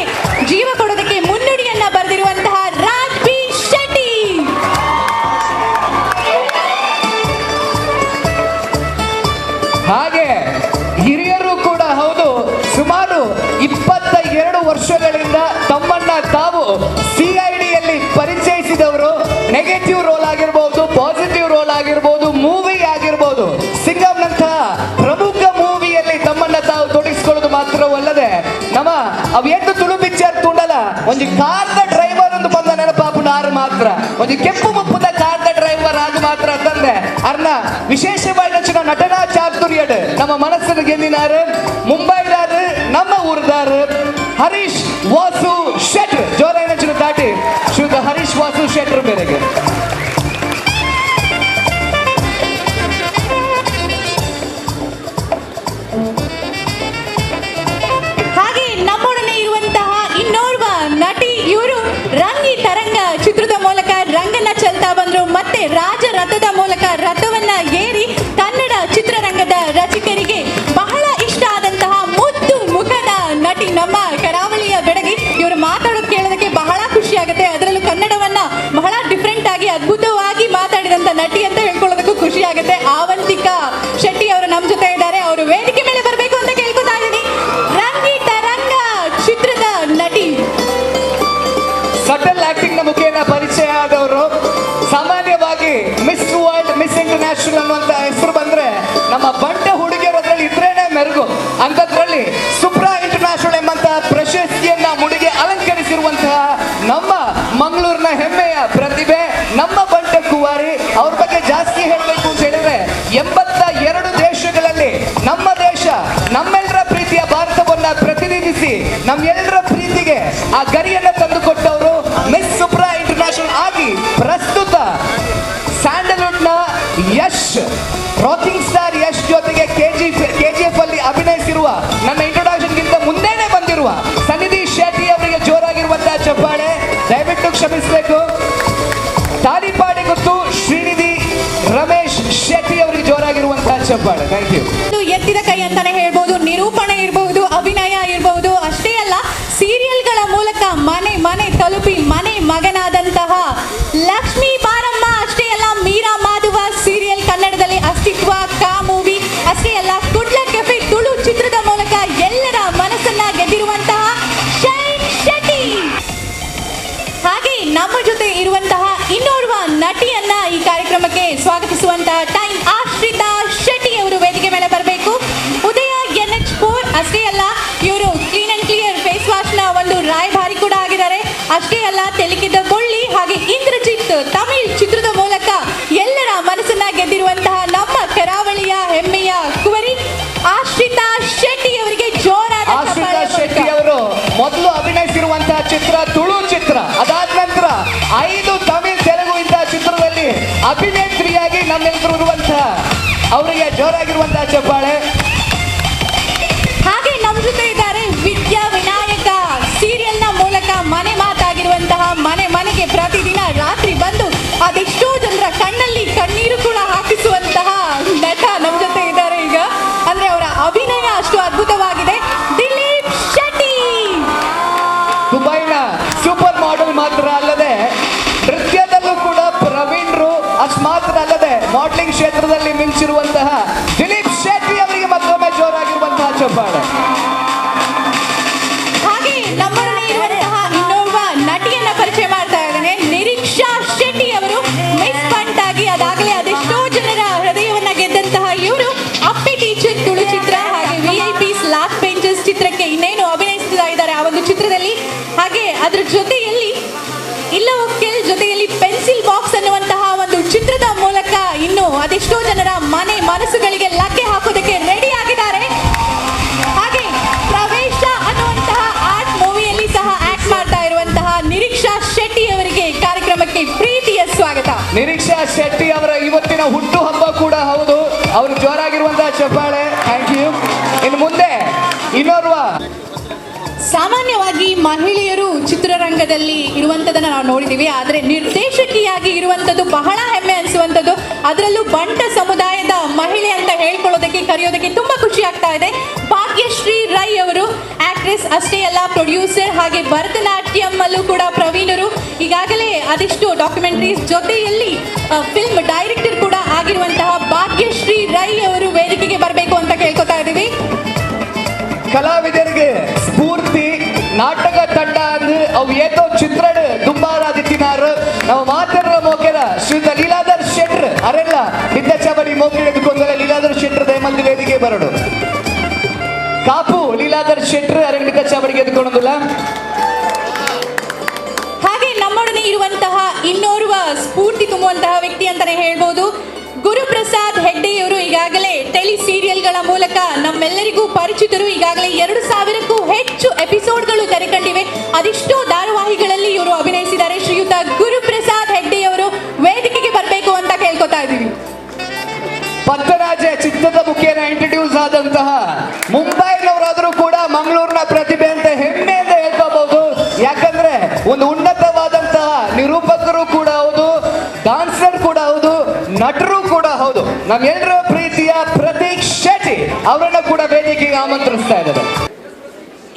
ಜೀವ ಕೊಡೋದಕ್ಕೆ ಮುನ್ನುಡಿಯನ್ನ ಬರೆದಿರುವಂತಹ ರಾಜ್ಬೀರ್ ಶೆಟ್ಟಿ. ಹಾಗೆ ಹಿರಿಯರು ಕೂಡ ಹೌದು, ಸುಮಾರು 22 ವರ್ಷಗಳಿಂದ ತಮ್ಮನ್ನ ತಾವು ಸಿಐಡಿಯಲ್ಲಿ ಪರಿಚಯಿಸಿದವರು. ನೆಗೆಟಿವ್ ರೋಲ್ ಆಗಿರ್ಬೋದು, ಪಾಸಿಟಿವ್ ರೋಲ್ ಆಗಿರ್ಬೋದು, ಮೂವಿ ಆಗಿರ್ಬೋದು, ಸಿಂಗಂನಂತಹ ಪ್ರಮುಖ ಮೂವಿಯಲ್ಲಿ ತಮ್ಮನ್ನ ತಾವು ತೊಡಗಿಸಿಕೊಳ್ಳೋದು ಮಾತ್ರವಲ್ಲದೆ ನಮ್ಮ ಅವೇನು ತುಳು ಪಿಕ್ಚರ್ ತುಂಡಲ್ಲ ಒಂದು ಕಾರ್ದ ಡ್ರೈವರ್ ಒಂದು ಬಂದ ನೆನಪಾಪುಂಡು ಆರು ಮಾತ್ರ ಒಂದು ಕೆಂಪು ಮುಪ್ಪುದ ಕಾರ್ದ ಡ್ರೈವರ್ ಆಗ ಮಾತ್ರ ತಂದೆ ಅರ್ನ ವಿಶೇಷವಾಗಿ ನಚ್ಚಿನ ನಟನಾ ಚಾತುರ್ಯಡ್ ನಮ್ಮ ಮನಸ್ಸನ್ನು ಗೆದ್ದಿನಾರು. ಮುಂಬೈದಾರು ನಮ್ಮ ಊರ್ದಾರು ಹರೀಶ್ ವಾಸು ಶೆಟ್ರ್ ಜೋರಾಗಿ ನಚ್ಚಿನ ದಾಟಿ ಶ್ರೀಯುತ ಹರೀಶ್ ವಾಸು ಶೆಟ್ರ್ ಬೇರೆಗೆ. ಹಾಗೆ ನಮ್ಮೊಡನೆ ಇರುವಂತಹ ಇನ್ನೋರ್ವ ನಟಿ, ಇವರು ರಂಗಿ ತರಂಗ ಚಿತ್ರದ ಮೂಲಕ ರಂಗನ ಚೆಲ್ತಾ ಬಂದ್ರು, ಮತ್ತೆ ರಾಜರಥದ ಮೂಲಕ ರಥವನ್ನ ಏರಿ ಕನ್ನಡ ಚಿತ್ರರಂಗದ ರಸಿಕರಿಗೆ ಬಹಳ ಇಷ್ಟ ಆದಂತಹ ಮುದ್ದು ಮುಖದ ನಟಿ ನಮ್ಮ ಕರಾವಳಿಯ ಬೆಡಗಿ. ಇವರು ಮಾತಾಡೋದು ಕೇಳೋದಕ್ಕೆ ಬಹಳ ಖುಷಿ ಆಗುತ್ತೆ, ಅದರಲ್ಲೂ ಕನ್ನಡವನ್ನ ಬಹಳ ಡಿಫ್ರೆಂಟ್ ಆಗಿ ಅದ್ಭುತವಾಗಿ ಮಾತಾಡಿದಂತ ನಟಿ ಅಂತ ಹೇಳ್ಕೊಳ್ಳೋದಕ್ಕೂ ಖುಷಿ ಆಗುತ್ತೆ. ಆವಂತಿಕಾ ಶೆಟ್ಟಿ ಅವರು ನಮ್ಮ ಜೊತೆ ಇದ್ದಾರೆ, ಅವರು ವೇದಿಕೆ ಮೇಲೆ ಬರಬೇಕು ಅಂತ ಕೇಳ್ಕೊತಾ ಇದ್ದೀನಿ. ರಂಗಿ ತರಂಗ ಚಿತ್ರದ ನಟಿ, ಸಟಲ್ ಆಕ್ಟಿಂಗ್ ನ ಮುಖೇನ ಪರಿಚಯ ಆದವರು. ಸಾಮಾನ್ಯವಾಗಿ ಮಿಸ್ ವರ್ಲ್ಡ್, ಮಿಸ್ ಇಂಟರ್ನ್ಯಾಷನಲ್ ಅನ್ನುವಂತ ಹೆಸರು ಬಂದ್ರೆ ನಮ್ಮ ಬಂಟ ಹುಡುಗಿಯರು ಅದ್ರಲ್ಲಿ ಇದ್ರೇನೆ ಮೆರುಗು. ಅಂತದ್ರಲ್ಲಿ ಸುಪ್ರಾ ಇಂಟರ್ನ್ಯಾಷನಲ್ ಎಂಬಂತಹ ಪ್ರಶಸ್ತಿಯನ್ನ ಮುಡಿಗೆ ಅಲಂಕರಿಸಿರುವಂತಹ ನಮ್ಮ ಮಂಗಳೂರಿನ ಹೆಮ್ಮೆಯ ಪ್ರತಿಭೆ ನಮ್ಮ ಬಂಟ ಕುವಾರಿ. ಅವ್ರ ಬಗ್ಗೆ ಜಾಸ್ತಿ ಹೇಳಬೇಕು ಅಂತ ಹೇಳಿದ್ರೆ 82 ದೇಶಗಳಲ್ಲಿ ನಮ್ಮ ದೇಶ ನಮ್ಮೆಲ್ಲರ ಪ್ರೀತಿಯ ಭಾರತವನ್ನ ಪ್ರತಿನಿಧಿಸಿ ನಮ್ಮೆಲ್ಲರ ಪ್ರೀತಿಗೆ ಆ ಗರಿಯನ್ನ ತಂದುಕೊಟ್ಟವರು ಮಿಸ್ ಸುಪ್ರಾ ಇಂಟರ್ನ್ಯಾಷನಲ್ ಆಗಿ ಪ್ರಸ್ತುತ ಸ್ಯಾಂಡಲ್ವುಡ್ ನ ಯಶ್, ರಾಕಿಂಗ್ ಸ್ಟಾರ್ ಯಶ್ ಜೊತೆಗೆ ಕೆಜಿಎಫ್ ಅಲ್ಲಿ ಅಭಿನಯಿಸಿರುವ, ನನ್ನ ಇಂಟ್ರೊಡಕ್ಷನ್ ಗಿಂತ ಮುಂದೆನೆ ಬಂದಿರುವ ಸನ್ನಿಧಿ ಶೆಟ್ಟಿ ಅವರಿಗೆ ಜೋರಾಗಿರುವಂತಹ ಚಪ್ಪಾಳೆ ದಯವಿಟ್ಟು ಕ್ಷಮಿಸಬೇಕು. ತಾಲಿಪಾಡಿ ಗೊತ್ತು ಶ್ರೀನಿಧಿ ರಮೇಶ್ ಶೆಟ್ಟಿ ಅವರಿಗೆ ಜೋರಾಗಿರುವಂತಹ ಚಪ್ಪಾಳೆ. Thank you. ಇದು ಎತ್ತಿದ ಕೈ ಅಂತಾನೆ ಹೇಳ್ಬೋದು, ನಿರೂಪಣೆ ಇರಬಹುದು, ಅಭಿನಯ ಇರಬಹುದು, ಅಷ್ಟೇ ಅಲ್ಲ ಸೀರಿಯಲ್ಗಳ ಮೂಲಕ ಮನೆ ಮನೆ ತಲುಪಿ ಮನೆ ಮಗನಾದಂತಹ ಲಕ್ಷ್ಮೀ ಬಾರಮ್ಮ, ಅಷ್ಟೇ ಅಲ್ಲ ಮೀರಾ ಮಾಧವ ಸೀರಿಯಲ್ ಕನ್ನಡದಲ್ಲಿ ಅಸ್ತಿತ್ವ, ಕಾ ಮೂವಿ, ಅಷ್ಟೇ ಅಲ್ಲ ಕುಡ್ಲ ಕೆಫೆ ತುಳು ಚಿತ್ರದ ಮೂಲಕ ಎಲ್ಲರ ಮನಸ್ಸನ್ನ ಗೆದ್ದಿರುವಂತಹ ಶೈನ್ ಶೆಟ್ಟಿ. ಹಾಗೆ ನಮ್ಮ ಜೊತೆ ಇರುವಂತಹ ಇನ್ನೋರ್ವ ನಟಿಯನ್ನ ಈ ಕಾರ್ಯಕ್ರಮಕ್ಕೆ ಸ್ವಾಗತಿಸುವಂತಹ ಟೈಮ್ ಆಶ್ರಿತಾ ಶೆಟ್ಟಿ ಅವರು ವೇದಿಕೆ ಮೇಲೆ ಬರಬೇಕು. ಉದಯ NH4 ಅಷ್ಟೇ ಅಲ್ಲ ಇವರು clean and clear face wash ನ ಒಂದು ರಾಯಭಾರಿ ಕೂಡ ಆಗಿದ್ದಾರೆ. ಅಷ್ಟೇ ಅಲ್ಲ ಮೊದಲು ಅಭಿನಯಿಸಿರುವಂತಹ ಚಿತ್ರ ತುಳು ಚಿತ್ರ. ಅದಾದ ನಂತರ 5 ತಮಿಳ್ ತೆಲುಗು ಇಂತಹ ಚಿತ್ರದಲ್ಲಿ ಅಭಿನೇತ್ರಿಯಾಗಿ ನಮ್ಮೆಲ್ಲರೂ ಇರುವಂತಹ ಅವರಿಗೆ ಜೋರಾಗಿರುವಂತಹ ಚಪ್ಪಾಳೆ. ಹಾಗೆ ನಮ್ಮ ಜೊತೆ ಇದ್ದಾರೆ ವಿದ್ಯಾ ವಿನಾಯಕ ಸೀರಿಯಲ್ನ ಮೂಲಕ ಮನೆ ಮಾತಾಗಿರುವಂತಹ ಮನೆ ಮನೆಗೆ ಪ್ರತಿದಿನ ರಾತ್ರಿ ಬಂದು ಅದೆಷ್ಟೋ ಜನರ ಕಣ್ಣಲ್ಲಿ ಕಣ್ಣೀರು ಕೂಡ ಹಾಕಿಸುವಂತಹ ನಟ ನಮ್ಮ ಜೊತೆ ಇದ್ದಾರೆ ಈಗ. ಅಂದ್ರೆ ಅವರ ಅಭಿನಯ ಅಷ್ಟು ಅದ್ಭುತವಾಗಿದೆ. ದಿಲೀಪ್ ಶೆಟ್ಟಿ ದುಬೈನ ಸೂಪರ್ ಮಾಡೆಲ್ ಮಾತ್ರ ಅಲ್ಲದೆ ನೃತ್ಯದಲ್ಲೂ ಕೂಡ ಪ್ರವೀಣರು. ಅಷ್ಟು ಮಾತ್ರ ಅಲ್ಲದೆ ಮಾಡೆಲಿಂಗ್ ಕ್ಷೇತ್ರದಲ್ಲಿ ಮಿಂಚಿರುವಂತಹ ದಿಲೀಪ್ ಶೆಟ್ಟಿ ಅವರಿಗೆ ಮತ್ತೊಮ್ಮೆ ಜೋರಾಗಿರುವಂತಹ ಚಪ್ಪಾಳೆ. ಹಾಗೆ ನಮ್ಮಲ್ಲಿ ಇರುವಂತಹ ಇನ್ನೋರ್ವ ನಟಿಯನ್ನ ಪರಿಚಯ ಮಾಡ್ತಾ ಇದ್ದೇನೆ. ನಿರೀಕ್ಷಾ ಶೆಟ್ಟಿ ಅವರು ಮಿಸ್ ಬಂಟ್ ಆಗಿ ಅದಾಗಲೇ ಅದೆಷ್ಟೋ ಜನರ ಹೃದಯವನ್ನ ಗೆದ್ದಂತಹ ಇವರು ಅಪ್ಪಿ ಟೀಚರ್ ತುಳು ಚಿತ್ರ ಹಾಗೆ ವಿಐಪಿಸ್ ಲಾಸ್ಟ್ ಬೆಂಚಸ್ ಚಿತ್ರಕ್ಕೆ ಇನ್ನೇನು ಅಭಿನಯಿಸ್ತಾ ಇದ್ದಾರೆ ಆ ಒಂದು ಚಿತ್ರದಲ್ಲಿ. ಹಾಗೆ ಅದ್ರ ಜೊತೆಯಲ್ಲಿ ಇಲ್ಲ ಒಕ್ಕೆಲ್ ಜೊತೆಯಲ್ಲಿ ಪೆನ್ಸಿಲ್ ಬಾಕ್ಸ್ ಅನ್ನುವಂತಹ ಒಂದು ಚಿತ್ರದ ಮೂಲಕ ಇನ್ನು ಅದೆಷ್ಟೋ ಜನರ ಮನಸ್ಸುಗಳಿಗೆ ಲಗ್ಗೆ ಹಾಕೋದಕ್ಕೆ ರೆಡಿ ಆಗಿದ್ದಾರೆ. ಹಾಗೆ ಪ್ರವೇಶ ಅನ್ನುವಂತಹ ಆರ್ಟ್ ಮೂವಿಯಲ್ಲಿ ಸಹ ಆಕ್ಟ್ ಮಾಡ್ತಾ ಇರುವಂತಹ ನಿರೀಕ್ಷಾ ಶೆಟ್ಟಿ ಅವರಿಗೆ ಕಾರ್ಯಕ್ರಮಕ್ಕೆ ಪ್ರೀತಿಯ ಸ್ವಾಗತ. ನಿರೀಕ್ಷಾ ಶೆಟ್ಟಿ ಅವರ ಇವತ್ತಿನ ಹುಟ್ಟು ಹಬ್ಬ ಕೂಡ ಹೌದು. ಅವರು ಜೋರಾಗಿರುವಂತಹ ಚಪ್ಪಾಳೆ. Thank you. ಇನ್ನು ಮುಂದೆ ಇನ್ನೋರ್ವ ಸಾಮಾನ್ಯವಾಗಿ ಮಹಿಳೆಯರು ಚಿತ್ರರಂಗದಲ್ಲಿ ಇರುವಂಥದ್ದನ್ನು ನಾವು ನೋಡಿದ್ದೀವಿ. ಆದರೆ ನಿರ್ದೇಶಕಿಯಾಗಿ ಇರುವಂಥದ್ದು ಬಹಳ ಹೆಮ್ಮೆ ಅನಿಸುವಂಥದ್ದು. ಅದರಲ್ಲೂ ಬಂಟ ಸಮುದಾಯದ ಮಹಿಳೆ ಅಂತ ಹೇಳ್ಕೊಳ್ಳೋದಕ್ಕೆ ಕರೆಯೋದಕ್ಕೆ ತುಂಬ ಖುಷಿ ಆಗ್ತಾ ಇದೆ. ಭಾಗ್ಯಶ್ರೀ ರೈ ಅವರು ಆಕ್ಟ್ರೆಸ್ ಅಷ್ಟೇ ಅಲ್ಲ, ಪ್ರೊಡ್ಯೂಸರ್ ಹಾಗೆ ಭರತನಾಟ್ಯಂ ಅಲ್ಲೂ ಕೂಡ ಪ್ರವೀಣರು. ಈಗಾಗಲೇ ಅದೆಷ್ಟು ಡಾಕ್ಯುಮೆಂಟ್ರೀಸ್ ಜೊತೆಯಲ್ಲಿ ಫಿಲ್ಮ್ ಡೈರೆಕ್ಟರ್ ಕೂಡ ಆಗಿರುವಂತಹ ಭಾಗ್ಯಶ್ರೀ ರೈ ಅವರು ವೇದಿಕೆಗೆ ಬರಬೇಕು ಅಂತ ಕೇಳ್ಕೊತಾ ಇದ್ದೀವಿ. ಕಲಾವಿದರಿಗೆ ಸ್ಫೂರ್ತಿ ನಾಟಕ ತಂಡ ಅಂದ್ರೆ ಅವು ಏತೋ ಚಿತ್ರಡ್ ದುಂಬಾರಾದಿತ್ತಿನಾರು ನಾವು ಮಾತಾಡುವ ಮೋಕೆಲ ಶ್ರೀಯುತ ಲೀಲಾಧರ್ ಶೆಟ್ರ್ ಅರೆಲ್ಲ ನಿದ್ದಚಾಬಡಿ ಮೋಕೆಲೆ ದುಕೊಂದಲ ಲೀಲಾಧರ್ ಶೆಟ್ರ್ ದಯಮಂದಿ ವೇದಿಕೆ ಬರಡು ಕಾಪು ಲೀಲಾಧರ್ ಶೆಟ್ರ್ ಅರೆ ನಿದ್ದಚಾಬಡಿಗೆ ಎದ್ದುಕೊಳ್ಳೋದಿಲ್ಲ. ಹಾಗೆ ನಮ್ಮೊಡನೆ ಇರುವಂತಹ ಇನ್ನೋರ್ವ ಸ್ಫೂರ್ತಿ ತುಂಬುವಂತಹ ವ್ಯಕ್ತಿ ಅಂತಾನೆ ಹೇಳ್ಬೋದು. ಗುರುಪ್ರಸಾದ್ ಹೆಗ್ಡೆಯವರು ಈಗಾಗಲೇ ಟೆಲಿ ಸೀರಿಯಲ್ಗಳ ಮೂಲಕ ನಮ್ಮೆಲ್ಲರಿಗೂ ಪರಿಚಿತರು. ಈಗಾಗಲೇ 2000ಕ್ಕೂ ಹೆಚ್ಚು ಎಪಿಸೋಡ್ಗಳು ತೆರೆಕಂಡಿವೆ. ಅದೆಷ್ಟೋ ಧಾರಾವಾಹಿಗಳಲ್ಲಿ ಇವರು ಅಭಿನಯಿಸಿದ್ದಾರೆ. ಶ್ರೀಯುತ ಗುರುಪ್ರಸಾದ್ ಹೆಗ್ಡೆಯವರು ವೇದಿಕೆಗೆ ಬರಬೇಕು ಅಂತ ಕೇಳ್ಕೊತಾ ಇದ್ದೀವಿ. ಪದ್ಮರಾಜ ಚಿತ್ರದ ಮುಖೇನ ಇಂಟ್ರಡ್ಯೂಸ್ ಆದಂತಹ ಮುಂಬೈನವರಾದರೂ ಕೂಡ ಮಂಗಳೂರಿನ ಪ್ರತಿಭೆ ಅಂತ ಹೆಮ್ಮೆಯಿಂದ ಹೇಳ್ಕೋಬಹುದು. ಯಾಕಂದ್ರೆ ಒಂದು ಉನ್ನತವಾದಂತಹ ನಿರೂಪಕರು ಕೂಡ ಹೌದು, ಡಾನ್ಸರ್ ಕೂಡ ಹೌದು, ನಟರು ಕೂಡ ಹೌದು. ನಮ್ಮೆಲ್ಲರ ಪ್ರೀತಿಯ ಪ್ರತೀಕ್ ಶೆಟ್ಟಿ ಅವರನ್ನ ಕೂಡ ವೇದಿಕೆಗೆ ಆಮಂತ್ರಿಸ್ತಾ ಇದ್ದಾರೆ.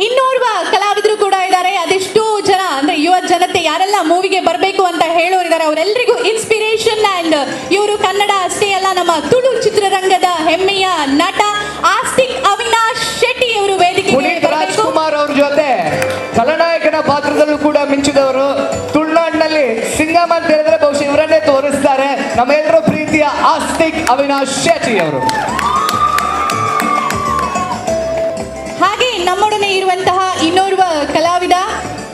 ಇನ್ನೋರ್ವ ಕಲಾವಿದರು ಕೂಡ ಇದ್ದಾರೆ. ಅದೆಷ್ಟೋ ಜನ ಅಂದ್ರೆ ಯುವ ಜನತೆ ಯಾರೆಲ್ಲ ಮೂವಿಗೆ ಬರಬೇಕು ಅಂತ ಹೇಳೋರಿದ್ದಾರೆ ಅವರೆಲ್ಲರಿಗೂ ಇನ್ಸ್ಪಿರೇಷನ್. ಅಂಡ್ ಇವರು ಕನ್ನಡ ಅಷ್ಟೇ ಅಲ್ಲ, ನಮ್ಮ ತುಳು ಚಿತ್ರರಂಗದ ಹೆಮ್ಮೆಯ ನಟ ಆಸ್ತಿಕ್ ಅವಿನಾಶ್ ಶೆಟ್ಟಿ ಅವರು ವೇದಿಕೆಗೆ ಪುನೀತ್ ರಾಜ್ಕುಮಾರ್ ಅವ್ರ ಜೊತೆ ಖಳನಾಯಕನ ಪಾತ್ರದಲ್ಲೂ ಕೂಡ ಮಿಂಚಿದವರು. ತುಳುನಾಡಿನಲ್ಲಿ ಸಿಂಗಮ್ ಅಂತ ಹೇಳಿದ್ರೆ ಬಹುಶಃ ಇವರನ್ನೇ ತೋರಿಸ್ತಾರೆ. ನಮ್ಮೆಲ್ಲರ ಪ್ರೀತಿಯ ಆಸ್ತಿಕ್ ಅವಿನಾಶ್ ಶೆಟ್ಟಿ ಅವರು. ಹಾಗೆ ನಮ್ಮೊಡನೆ ಇರುವಂತಹ ಇನ್ನೋರ್ವ ಕಲಾವಿದ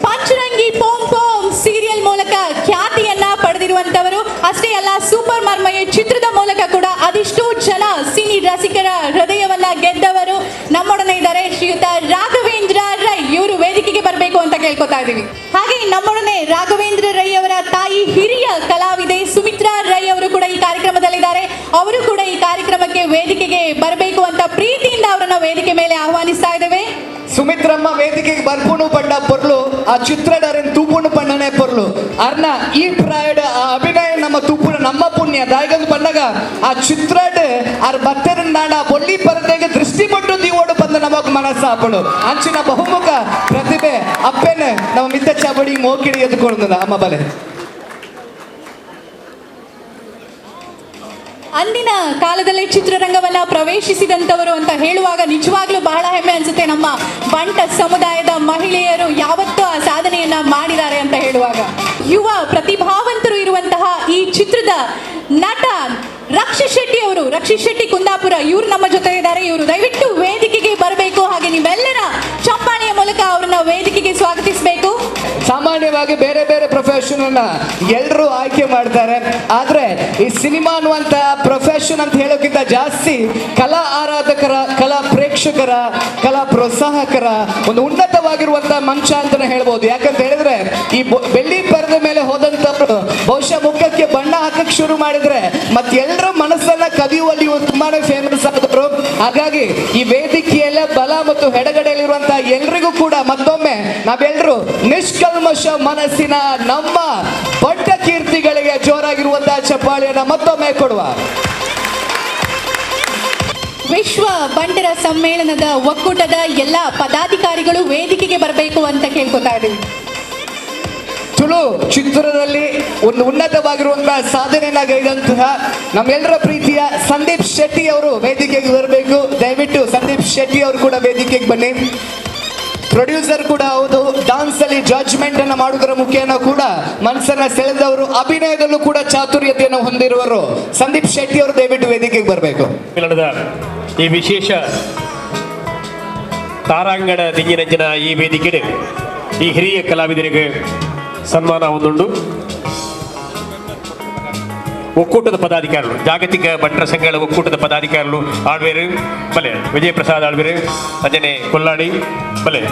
ಪಂಚರಂಗಿ ಪೋಂ ಪೋಂ ಸೀರಿಯಲ್ ಮೂಲಕ ಖ್ಯಾತಿಯನ್ನ ಪಡೆದಿರುವಂತವರು. ಅಷ್ಟೇ ಅಲ್ಲ, ಸೂಪರ್ ಮರ್ಮಯ ಚಿತ್ರದ ಮೂಲಕ ಕೂಡ ಅದೆಷ್ಟೋ ಜನ ಸಿನಿ ರಸಿಕರ ಹೃದಯವನ್ನ ಗೆದ್ದವರು ನಮ್ಮೊಡನೆ ಇದ್ದಾರೆ. ಶ್ರೀಯುತ ರಾಘವೇಂದ್ರ ರೈ ಇವರು ವೇದಿಕೆಗೆ ಬರಬೇಕು ಅಂತ ಕೇಳ್ಕೊತಾ ಇದ್ದೀವಿ. ಹಾಗೆ ನಮ್ಮೊಡನೆ ರಾಘವೇಂದ್ರ ರೈ ಅವರ ತಾಯಿ ಹಿರಿಯ ಕಲಾವಿದೆ ಸುಮಿತ್ರಾ ರೈ ಅವರು ಕೂಡ ಈ ಕಾರ್ಯಕ್ರಮದಲ್ಲಿದ್ದಾರೆ. ಅವರು ಕೂಡ ಈ ಕಾರ್ಯಕ್ರಮಕ್ಕೆ ವೇದಿಕೆಗೆ ಬರಬೇಕು ಅಂತ ಪ್ರೀತಿಯಿಂದ ಅವರನ್ನ ವೇದಿಕೆ ಮೇಲೆ ಆಹ್ವಾನಿಸ್ತಾ ಇದ್ದೇವೆ. ಸುಮಿತ್ರಮ್ಮ ವೇದಿಕೆಗೆ ಬರ್ಪುಣು ಪಂಡ ಪೊರ್ಲು ಆ ಚಿತ್ರಡರನ್ ತೂಪುಣು ಪಂಡನೆ ಪೊರ್ಲು ಅರ್ನ ಈ ಪ್ರಾಯಡ್ ಆ ಅಭಿನಯ ನಮ್ಮ ತೂಪುಣ ನಮ್ಮ ಪುಣ್ಯ ದಾಯಗಂದು ಪಂಡಗ ಆ ಚಿತ್ರಡ್ ಆರ್ ಬತ್ತೆರಿಂದಾಂಡ ಬೊಳ್ಳಿ ಪರದೆಗೆ ದೃಷ್ಟಿ ಪಟ್ಟು ದೀವೋಡು ಬಂದ ನಮಗ್ ಮನಸ್ಸು ಹಾಪಡು ಅಂಚಿನ ಬಹುಮುಖ ಪ್ರತಿಭೆ ಅಪ್ಪೇನೆ ನಮ್ಮ ಮಿತ್ತ ಚಾಬಡಿ ಮೋಕಿಡಿ ಎದ್ದುಕೊಂಡು ಅಮ್ಮ ಬಲೆ. ಅಂದಿನ ಕಾಲದಲ್ಲೇ ಚಿತ್ರರಂಗವನ್ನ ಪ್ರವೇಶಿಸಿದಂಥವರು ಅಂತ ಹೇಳುವಾಗ ನಿಜವಾಗ್ಲೂ ಬಹಳ ಹೆಮ್ಮೆ ಅನ್ಸುತ್ತೆ. ನಮ್ಮ ಬಂಟ ಸಮುದಾಯದ ಮಹಿಳೆಯರು ಯಾವತ್ತೂ ಆ ಸಾಧನೆಯನ್ನ ಮಾಡಿದ್ದಾರೆ ಅಂತ ಹೇಳುವಾಗ ಯುವ ಪ್ರತಿಭಾವಂತರು ಇರುವಂತಹ ಈ ಚಿತ್ರದ ನಟ ರಕ್ಷಿತ್ ಶೆಟ್ಟಿ ಅವರು, ರಕ್ಷಿತ್ ಶೆಟ್ಟಿ ಕುಂದಾಪುರ, ಇವರು ನಮ್ಮ ಜೊತೆ ಇದ್ದಾರೆ. ಇವರು ದಯವಿಟ್ಟು ವೇದಿಕೆಗೆ ಬರಬೇಕು. ಹಾಗೆ ನೀವೆಲ್ಲರ ಚಪ್ಪಾಳೆಯ ಮೂಲಕ ಅವರನ್ನ ವೇದಿಕೆಗೆ ಸ್ವಾಗತಿಸಬೇಕು. ಸಾಮಾನ್ಯ ಸಾಮಾನ್ಯವಾಗಿ ಬೇರೆ ಬೇರೆ ಪ್ರೊಫೆಷನ್ ಅನ್ನ ಎಲ್ಲರೂ ಆಯ್ಕೆ ಮಾಡ್ತಾರೆ. ಆದ್ರೆ ಈ ಸಿನಿಮಾ ಅನ್ನುವಂತ ಪ್ರೊಫೆಷನ್ ಅಂತ ಹೇಳೋಕ್ಕಿಂತ ಜಾಸ್ತಿ ಕಲಾ ಆರಾಧಕರ, ಕಲಾ ಪ್ರೇಕ್ಷಕರ, ಕಲಾ ಪ್ರೋತ್ಸಾಹಕರ ಒಂದು ಉನ್ನತವಾಗಿರುವಂತಹ ಮಂಚ ಅಂತಾನೆ ಹೇಳ್ಬೋದು. ಯಾಕಂತ ಹೇಳಿದ್ರೆ ಈ ಬೆಳ್ಳಿ ಪರದೆ ಮೇಲೆ ಹೋದಂತವ್ರು ಬಹುಶಃ ಮುಖಕ್ಕೆ ಬಣ್ಣ ಹಾಕಕ್ ಶುರು ಮಾಡಿದ್ರೆ ಮತ್ತೆ ಎಲ್ಲರ ಮನಸ್ಸನ್ನ ಕದಿಯುವಲ್ಲಿ ತುಂಬಾನೇ ಫೇಮಸ್ ಆದವರು. ಹಾಗಾಗಿ ಈ ವೇದಿಕೆಯಲ್ಲ ಬಲ ಮತ್ತು ಎಡಗಡೆಯಲ್ಲಿರುವಂತಹ ಎಲ್ರಿಗೂ ಕೂಡ ಮತ್ತೊಮ್ಮೆ ನಾವೆಲ್ಲರೂ ನಿಷ್ಕಲ್ಮಶ ಮನಸ್ಸಿನ ನಮ್ಮ ಪಟ್ಟ ಕೀರ್ತಿಗಳಿಗೆ ಜೋರಾಗಿರುವಂತಹ ಚಪ್ಪಾಳಿಯನ್ನ ಮತ್ತೊಮ್ಮೆ ಕೊಡುವ. ವಿಶ್ವ ಬಂಟರ ಸಮ್ಮೇಳನದ ಒಕ್ಕೂಟದ ಎಲ್ಲ ಪದಾಧಿಕಾರಿಗಳು ವೇದಿಕೆಗೆ ಬರಬೇಕು ಅಂತ ಕೇಳ್ಕೊತಾ ಇದ್ದೀವಿ. ತುಳು ಚಿತ್ರದಲ್ಲಿ ಒಂದು ಉನ್ನತವಾಗಿರುವಂತಹ ಸಾಧನೆಯನ್ನ ಗೈದಂತಹ ನಮ್ಮೆಲ್ಲರ ಪ್ರೀತಿಯ ಸಂದೀಪ್ ಶೆಟ್ಟಿ ಅವರು ವೇದಿಕೆಗೆ ಬರಬೇಕು. ದಯವಿಟ್ಟು ಸಂದೀಪ್ ಶೆಟ್ಟಿ ಅವರು ಕೂಡ ವೇದಿಕೆಗೆ ಬನ್ನಿ. ಪ್ರೊಡ್ಯೂಸರ್ ಕೂಡ ಹೌದು, ಡಾನ್ಸ್ ಅಲ್ಲಿ ಜಡ್ಜ್ಮೆಂಟ್ ಅನ್ನ ಮಾಡುವುದರ ಮುಖೇನ ಕೂಡ ಮನಸ್ಸನ್ನ ಸೆಳೆದವರು, ಅಭಿನಯದಲ್ಲೂ ಕೂಡ ಚಾತುರ್ಯತೆಯನ್ನು ಹೊಂದಿರುವರು ಸಂದೀಪ್ ಶೆಟ್ಟಿ ಅವರು ದಯವಿಟ್ಟು ವೇದಿಕೆಗೆ ಬರಬೇಕು. ಈ ವಿಶೇಷ ತಾರಾಂಗಣ ದಿಂಗಿನಂಚಿನ ಈ ವೇದಿಕೆ ಈ ಹಿರಿಯ ಕಲಾವಿದರಿಗೆ ಸನ್ಮಾನ ಹೊಂದುಂಡು. ಒಕ್ಕೂಟದ ಪದಾಧಿಕಾರಿಗಳು, ಜಾಗತಿಕ ಭಟ್ರ ಸಂಘಗಳ ಒಕ್ಕೂಟದ ಪದಾಧಿಕಾರಿಗಳು ಆಳ್ವೇರು ಬಲೆ ವಿಜಯಪ್ರಸಾದ್ ಆಳ್ವೇರು, ಅಂಜನೆ ಕೊಲ್ಲಾಡಿ ಬಲೆ.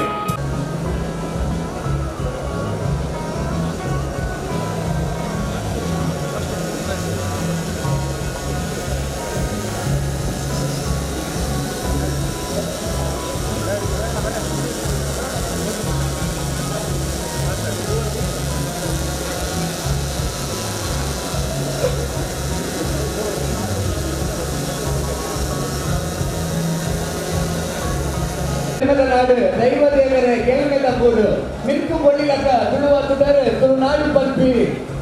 ನಾಡು ದೈವ ದೇವರ ಗೆಲ್ಮೆದ ಬೂಡು ಮಿಲ್ಕು ಬೊಳ್ಳಿಲಕ ತುಳುವ ತುಡರ್ ತುಳುನಾಡು ಪಂಪಿ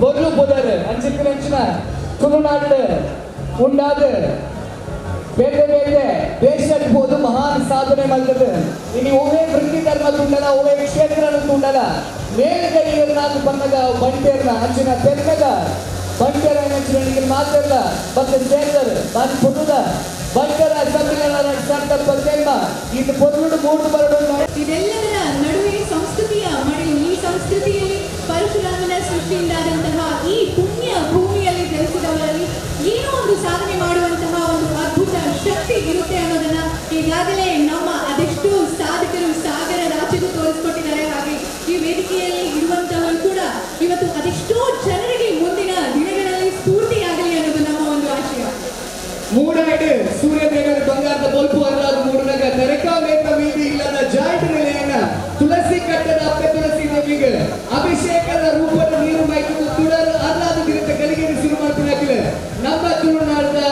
ಬೊರ್ಲು ಬುದರ್ ಅಂಚಿನ ತುಳುನಾಡು ಉಂಡಾದ ಬೇರೆ ಬೇರೆ ದೇಶಕ್ಕೆ ಹೋದು ಮಹಾನ್ ಸಾಧನೆ ಮಾಡಿದ ಇನ್ನು ಓವೇ ವೃತ್ತಿ ಧರ್ಮ ತುಂಡಲ ಓವೇ ಕ್ಷೇತ್ರ ತುಂಡಲ ಮೇಲ್ಗೈ ನಾಲ್ಕು ಬಣ್ಣದ ಬಂಟೇರ್ನ ಅಂಚಿನ ತೆನ್ನದ ಬಂಟೇರ ಅಂಚಿನ ಮಾತೆಲ್ಲ ಮತ್ತೆ ಸೇರ್ದರ್ ಬಾರಿ ಪುಟದ ಬಂಟರ ಸಮ್ಮಿಲನ ನಡೆಸಂತ ಪತ್ತೆಮ್ಮ ಇದು ಪೊರುಡು ಮೂಡು ಬರಡು. ಇದೆಲ್ಲದರ ನಡುವೆ ಸಂಸ್ಕೃತಿಯ ಮಡಿಲು, ಈ ಸಂಸ್ಕೃತಿಯಲ್ಲಿ ಪರಶುರಾಮನ ಸೃಷ್ಟಿಯಿಂದಾದಂತಹ ಈ ಪುಣ್ಯ ಭೂಮಿಯಲ್ಲಿ ಜನಿಸಿದವರಲ್ಲಿ ಏನೋ ಒಂದು ಸಾಧನೆ ಮಾಡುವಂತಹ ಒಂದು ಅದ್ಭುತ ಶಕ್ತಿ ಇರುತ್ತೆ ಅನ್ನೋದನ್ನ ಈಗಾಗಲೇ ನಮ್ಮ ಅದೆಷ್ಟೋ ಸಾಧಕರು ಸಾಗರ ರಾಜ್ಯಕ್ಕೂ ತೋರಿಸ್ಕೊಟ್ಟಿದ್ದಾರೆ. ಹಾಗೆ ಈ ವೇದಿಕೆಯಲ್ಲಿ ಇರುವಂತವರು ಕೂಡ ಇವತ್ತು ಅದೆಷ್ಟೋ ಜನರಿಗೆ ಮುಂದಿನ ದಿನಗಳಲ್ಲಿ ಸ್ಫೂರ್ತಿಯಾಗಲಿ ಅನ್ನೋದು ನಮ್ಮ ಒಂದು ಆಶಯ. ಮೂಡಾಡು ಸೂರ್ಯದೇವರ ಬಂಗಾರದ ಬೊಲ್ಪು ಅಲ್ಲಾದ ಮೂಡನಾಗ ತೆರಕಾಮೇಕ ವೀದಿ ಇಲ್ಲದ ಜಾಯಿಂಟ್ ನಿಲೆಯನ್ನ ತುಳಸಿ ಕಟ್ಟದ ಅಪ್ಪೆ ತುಳಸಿ ದೇವಿಗೆ ಅಭಿಷೇಕದ ರೂಪದ ನೀರು ಮೈಕುದು ತುಳರು ಅಲ್ಲಾದ ದಿನದ ಗಲಿಗೆರೆ ಶುರು ಮಾಡ್ತಿಲ್ಲ ನಮ್ಮ ತುಳುನಾಡದ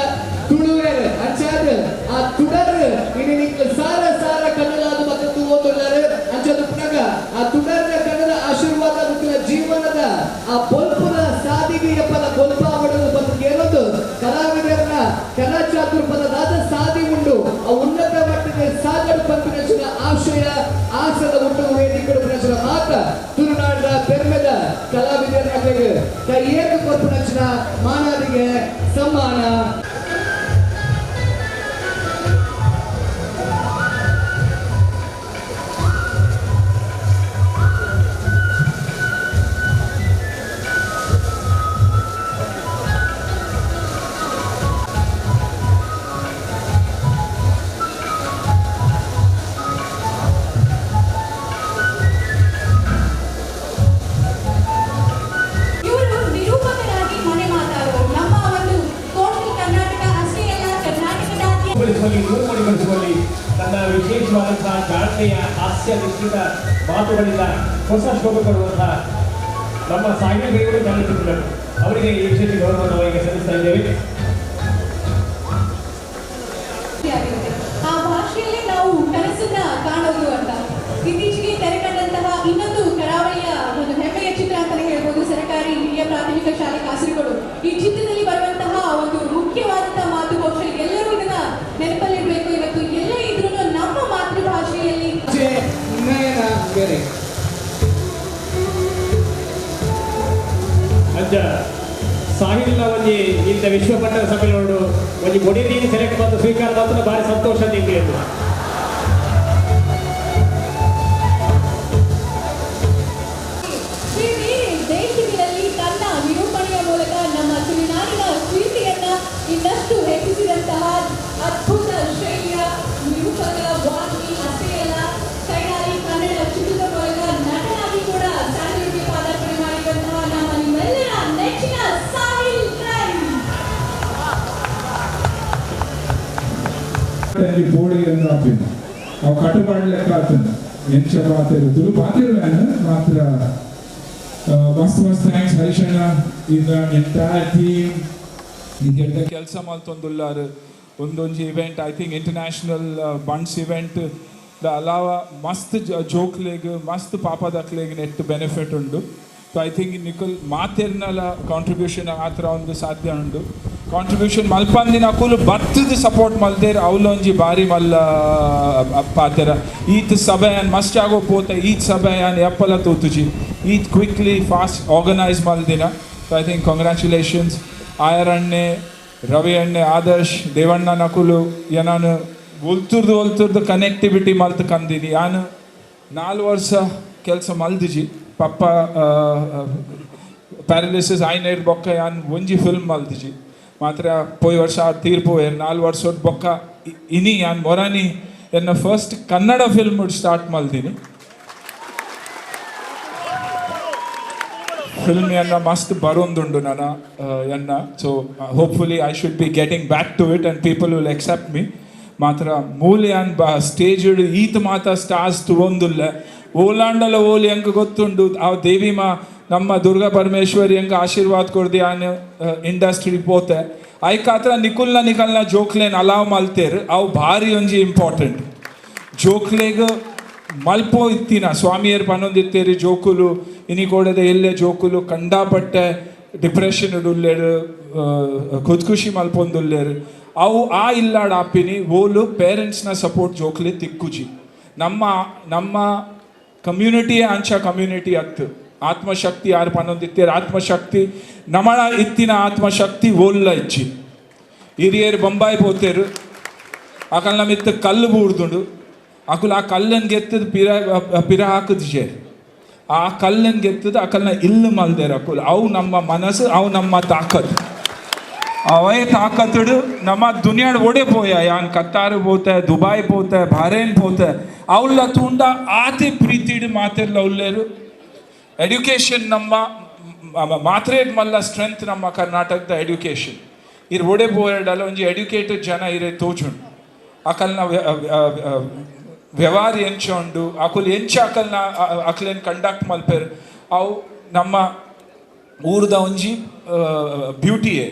ತುಳುವೇರ್ ಅಂಚಾದ ಆ ತುಡರ್ ಇನ್ನು ನಿಂಗೆ ಸಾರ ಸಾರ ಕನ್ನಡಾದ ಮತ್ತು ಓದುತ್ತಾರೆ ಅಂಚದ ಪುನಗ ಆ ತುಡರ್ನ ಕನ್ನಡ ಆಶೀರ್ವಾದ ಜೀವನದ ಆ ಬೊಲ್ಪುನ ಸಾಧಿಗೆ ಎಪ್ಪದ ಬೊಲ್ಪ ಹೊಡೆದು ಬದುಕು ಏನೊಂದು ಕಲಾವಿದರನ್ನ ಕಲಾ ಚಾತುರ್ಪದದ ಸಾಧಿ ಉಂಡು ಆ ಉನ್ನತ ಮಟ್ಟದ ಸಾಗರ ಪಂಪಿನ ಆಶಯ ಆಸದ ಉಂಟು ವೇದಿಕೆಗಳು ಪ್ರಚನ ಮಾತ್ರ ತುಳುನಾಡಿನ ಬೆರ್ಮೆದ ಕಲಾವಿದರನ್ನ ಕೈ ಏಕ ಪಂಪಿನ ಮಾನವರಿಗೆ ಸಮ್ಮಾನ. ತನ್ನ ವಿಶೇಷವಾದಂತಹ ಜಾಣ್ಮೆಯ ಹಾಸ್ಯ ಮಿಶ್ರಿತ ಮಾತುಗಳಿಂದ ಹೊಸ ಶೋಭ ಕೊಡುವಂತಹ ನಮ್ಮ ಸಾಹಿತಿಗಳು ಚಲನಚಿತ್ರಗಳು ಅವರಿಗೆ ಈ ವಿಶೇಷ ಗೌರವವನ್ನು ಅವರಿಗೆ ಸಲ್ಲಿಸ್ತಾ ಇದ್ದೇವೆ. ಆ ಭಾಷೆಯಲ್ಲಿ ನಾವು ಕನಸನ್ನ ಕಾಣೋದು ಅಂತ ಇತ್ತೀಚೆಗೆ ತೆರೆ ಕಂಡಂತಹ ಇನ್ನೊಂದು ಕರಾವಳಿಯ ಒಂದು ಹೆಮ್ಮೆಯ ಚಿತ್ರ ಅಂತಾನೆ ಹೇಳ್ಬೋದು, ಸರ್ಕಾರಿ ಹಿರಿಯ ಪ್ರಾಥಮಿಕ ಶಾಲೆ ಕಾಸರಗೋಡು. ಈ ಚಿತ್ರದಲ್ಲಿ ಬರುವಂತಹ ಒಂದು ಮುಖ್ಯವಾದಂತಹ ಮಾತು ಬಹುಶಃ ಎಲ್ಲರೂ ಇದನ್ನ ನೆನಪಲ್ಲಿಡಬೇಕು. ಇವತ್ತು ಎಲ್ಲೇ ಇದ್ರೂ ನಮ್ಮ ಮಾತೃಭಾಷೆಯಲ್ಲಿ ಅಂಚ ಸಾಹಿಲ್ ಒಂಜಿ ಇಂಥ ವಿಶ್ವ ಪಟ್ಟಣ ಸಮ್ಮೇಳನ ಒಂಜಿ ಬೊಡಿ ನೀರು ಸೆಲೆಕ್ಟ್ ಬಂದು ಸ್ವೀಕಾರ ಮಾತ್ರ ಭಾರಿ ಸಂತೋಷ ನಿಮಗೆ. ಶ್ರೀ ಆಪಿನ ಅವು ಕಟ್ಟುಪಾಡು ಲೆಕ್ಕ ಆತನ ಎಂಚ ಪಾತೆರು ತುಳು ಪಾತೆರು ಮಾತ್ರ ಮಸ್ತ್ ಥ್ಯಾಂಕ್ಸ್ ಹರೀಶಣ್ಣ ಇನ್ ದ ಎಂಟೈರ್ ಟೀಮ್ ಗೆಡ್ಡೆ ಕೆಲಸ ಮಲ್ತೊಂದುಲ್ಲಾರು ಒಂದೊಂದು event I think international Bunts event the ಅಲಾವ ಮಸ್ತ್ ಜೋಕ್ಲೆಗ್ ಮಸ್ತ್ ಪಾಪದಕ್ಲೆಗ್ ನೆಟ್ ಬೆನಿಫಿಟ್ ಉಂಡು ಸೊ ಐ ಥಿಂಕ್ ನಿಕುಲ್ ಮಾತೆರ್ನಲ ಕಾಂಟ್ರಿಬ್ಯೂಷನ್ ಆ ಥರ ಒಂದು ಸಾಧ್ಯ ಉಂಡು ಕಾಂಟ್ರಿಬ್ಯೂಷನ್ ಮಲ್ಪಂದಿನ ಅಕುಲು ಬತ್ತದ ಸಪೋರ್ಟ್ ಮಲ್ದೇರು ಅವಲೊಂಜಿ ಬಾರಿ ಮಲ್ಲ ಪಾತೆರ ಈತ್ ಸಭೆಯನ್ ಮಸ್ಟ್ ಆಗೋ ಪೋತೆ ಈತ್ ಸಭೆಯನ್ ಎಪ್ಪಲ ತೂತುಜಿ ಈತ್ ಕ್ವಿಕ್ಲಿ ಫಾಸ್ಟ್ ಆರ್ಗನೈಸ್ ಮಲ್ದಿನ ಸೊ ಐ ಥಿಂಕ್ ಕಂಗ್ರ್ಯಾಚುಲೇಷನ್ಸ್ ಆಯರಣ್ಣೆ ರವಿ ಅಣ್ಣೆ ಆದರ್ಶ್ ದೇವಣ್ಣ ನಕುಲು ನಾನು ಒಲ್ತುರ್ದು ಕನೆಕ್ಟಿವಿಟಿ ಮಲ್ತು ಕಂದಿನಿ ಯಾನು 4 ವರ್ಷ ಕೆಲಸ ಮಲ್ದಿಜಿ ಪಪ್ಪ ಪ್ಯಾರಲಿಸಿಸ್ ಆಯ್ನೇರ್ ಬೊಕ್ಕ ಯಾನ್ ಒಂಜಿ ಫಿಲ್ಮ್ ಮಲ್ದಿಜಿ ಮಾತ್ರ ಪೋಯ್ ವರ್ಷ ತೀರ್ಪೋಯರ್ 4 ವರ್ಷದ ಬೊಕ್ಕ ಇನಿ ಯಾನ್ ಮೊರಾನಿ ಎನ್ನ ಫಸ್ಟ್ ಕನ್ನಡ ಫಿಲ್ಮ್ ಸ್ಟಾರ್ಟ್ ಮಲ್ದಿನಿ ಫಿಲ್ಮ್ ಎನ್ನ ಮಸ್ತ್ ಬರೋಂದುಂಡು ನನ್ನ ಎನ್ನ so hopefully I should be getting back to it and people will accept me ಮಾತ್ರ ಮೂಲೆ ಅನ್ ಸ್ಟೇಜ್ ಈತ ಮಾತ ಸ್ಟಾರ್ಸ್ ತುಗೊಂದುಲ್ಲ ಓಲಾಂಡಲ ಓಲಿ ಹೆಂಗೆ ಗೊತ್ತುಂಡು ಆ ದೇವಿ ನಮ್ಮ ದುರ್ಗಾ ಪರಮೇಶ್ವರಿ ಹೆಂಗೆ ಆಶೀರ್ವಾದ ಕೊಡ್ದು ಆನ್ ಇಂಡಸ್ಟ್ರಿ ಪೋತೆ ಐಕಾತ್ರ ನಿಕಲ್ನ ಜೋಕ್ಲೇನ್ ಅಲಾವ್ ಮಲ್ತೇರು ಅವು ಭಾರಿ ಒಂಜಿ ಇಂಪಾರ್ಟೆಂಟ್ ಜೋಕ್ಲೆಗ್ ಮಲ್ಪೋ ಇತ್ತಿನ ಸ್ವಾಮಿಯರು ಪನ್ನೊಂದಿತ್ತೇರಿ ಜೋಕುಲು ಇನಿ ಕೊಡದೆ ಎಲ್ಲೇ ಜೋಕುಲು ಕಂಡಾಪಟ್ಟೆ ಡಿಪ್ರೆಷನ್ ಉಳ್ಳೇರು ಖುದ್ಕುಷಿ ಮಲ್ಪೊಂದುಲ್ಲೇರು ಅವು ಆ ಇಲ್ಲಾಡ ಆಪಿನಿ ಓಲು ಪೇರೆಂಟ್ಸ್ನ ಸಪೋರ್ಟ್ ಜೋಕ್ಲೆ ತಿಕ್ಕುಜಿ ನಮ್ಮ ಕಮ್ಯುನಿಟಿಯೇ ಅಂಚ ಕಮ್ಯುನಿಟಿ ಅತ್ತು ಆತ್ಮಶಕ್ತಿ ಯಾರು ಪನ್ನೊಂದಿತ್ತೇರು ಆತ್ಮಶಕ್ತಿ ನಮಳ ಇತ್ತಿನ ಆತ್ಮಶಕ್ತಿ ಓಲ್ಲ ಇಚ್ಚಿ ಹಿರಿಯರು ಬೊಂಬಾಯಿ ಪೋತೇರು ಅಕಲ್ನ ಮಿತ್ತ ಕಲ್ಲು ಬೂರ್ದುಂಡು ಅಕುಲು ಆ ಕಲ್ಲನ್ನು ಗೆತ್ತದು ಪಿರ ಹಾಕುದು ಆ ಕಲ್ಲನ್ನು ಗೆತ್ತದು ಅಕಲ್ನ ಇಲ್ಲು ಮಲ್ದೇರು ಅಕುಲು ಅವು ನಮ್ಮ ಮನಸ್ಸು ಅವು ನಮ್ಮ ತಾಕತ್ ಅವೇ ತಾಕತ್ತುಡು ನಮ್ಮ ದುನಿಯಾಡ್ ಓಡೆ ಪೋಯ ಯಾನ್ ಕತ್ತಾರ್ ಪೋತೆ ದುಬಾಯ್ ಪೋತೆ ಬಹರೇನ್ ಪೋತೆ ಅವಳ ತುಂಡ ಆತೆ ಪ್ರೀತಿಡು ಮಾತೆಲ್ಲ ಉಳ್ಳೇರು ಎಡ್ಯುಕೇಷನ್ ನಮ್ಮ ಮಾತ್ರೇಡ್ ಮಲ್ಲ ಸ್ಟ್ರೆಂತ್ ನಮ್ಮ ಕರ್ನಾಟಕದ ಎಡ್ಯುಕೇಷನ್ ಇರ್ ಓಡೆ ಪೋಯಡಲ್ಲ ಒಂಜಿ ಎಡ್ಯುಕೇಟೆಡ್ ಜನ ಇರೇ ತೋಜುಂಡು ಅಕಲ್ನ ವ್ಯವಹಾರ ಎಂಚ ಉಂಡು ಅಕುಲು ಎಂಚ ಅಕಲೇನು ಕಂಡಕ್ಟ್ ಮಲ್ಪೇರು ಅವು ನಮ್ಮ ಊರ್ದ ಒಂಜಿ ಬ್ಯೂಟಿಯೇ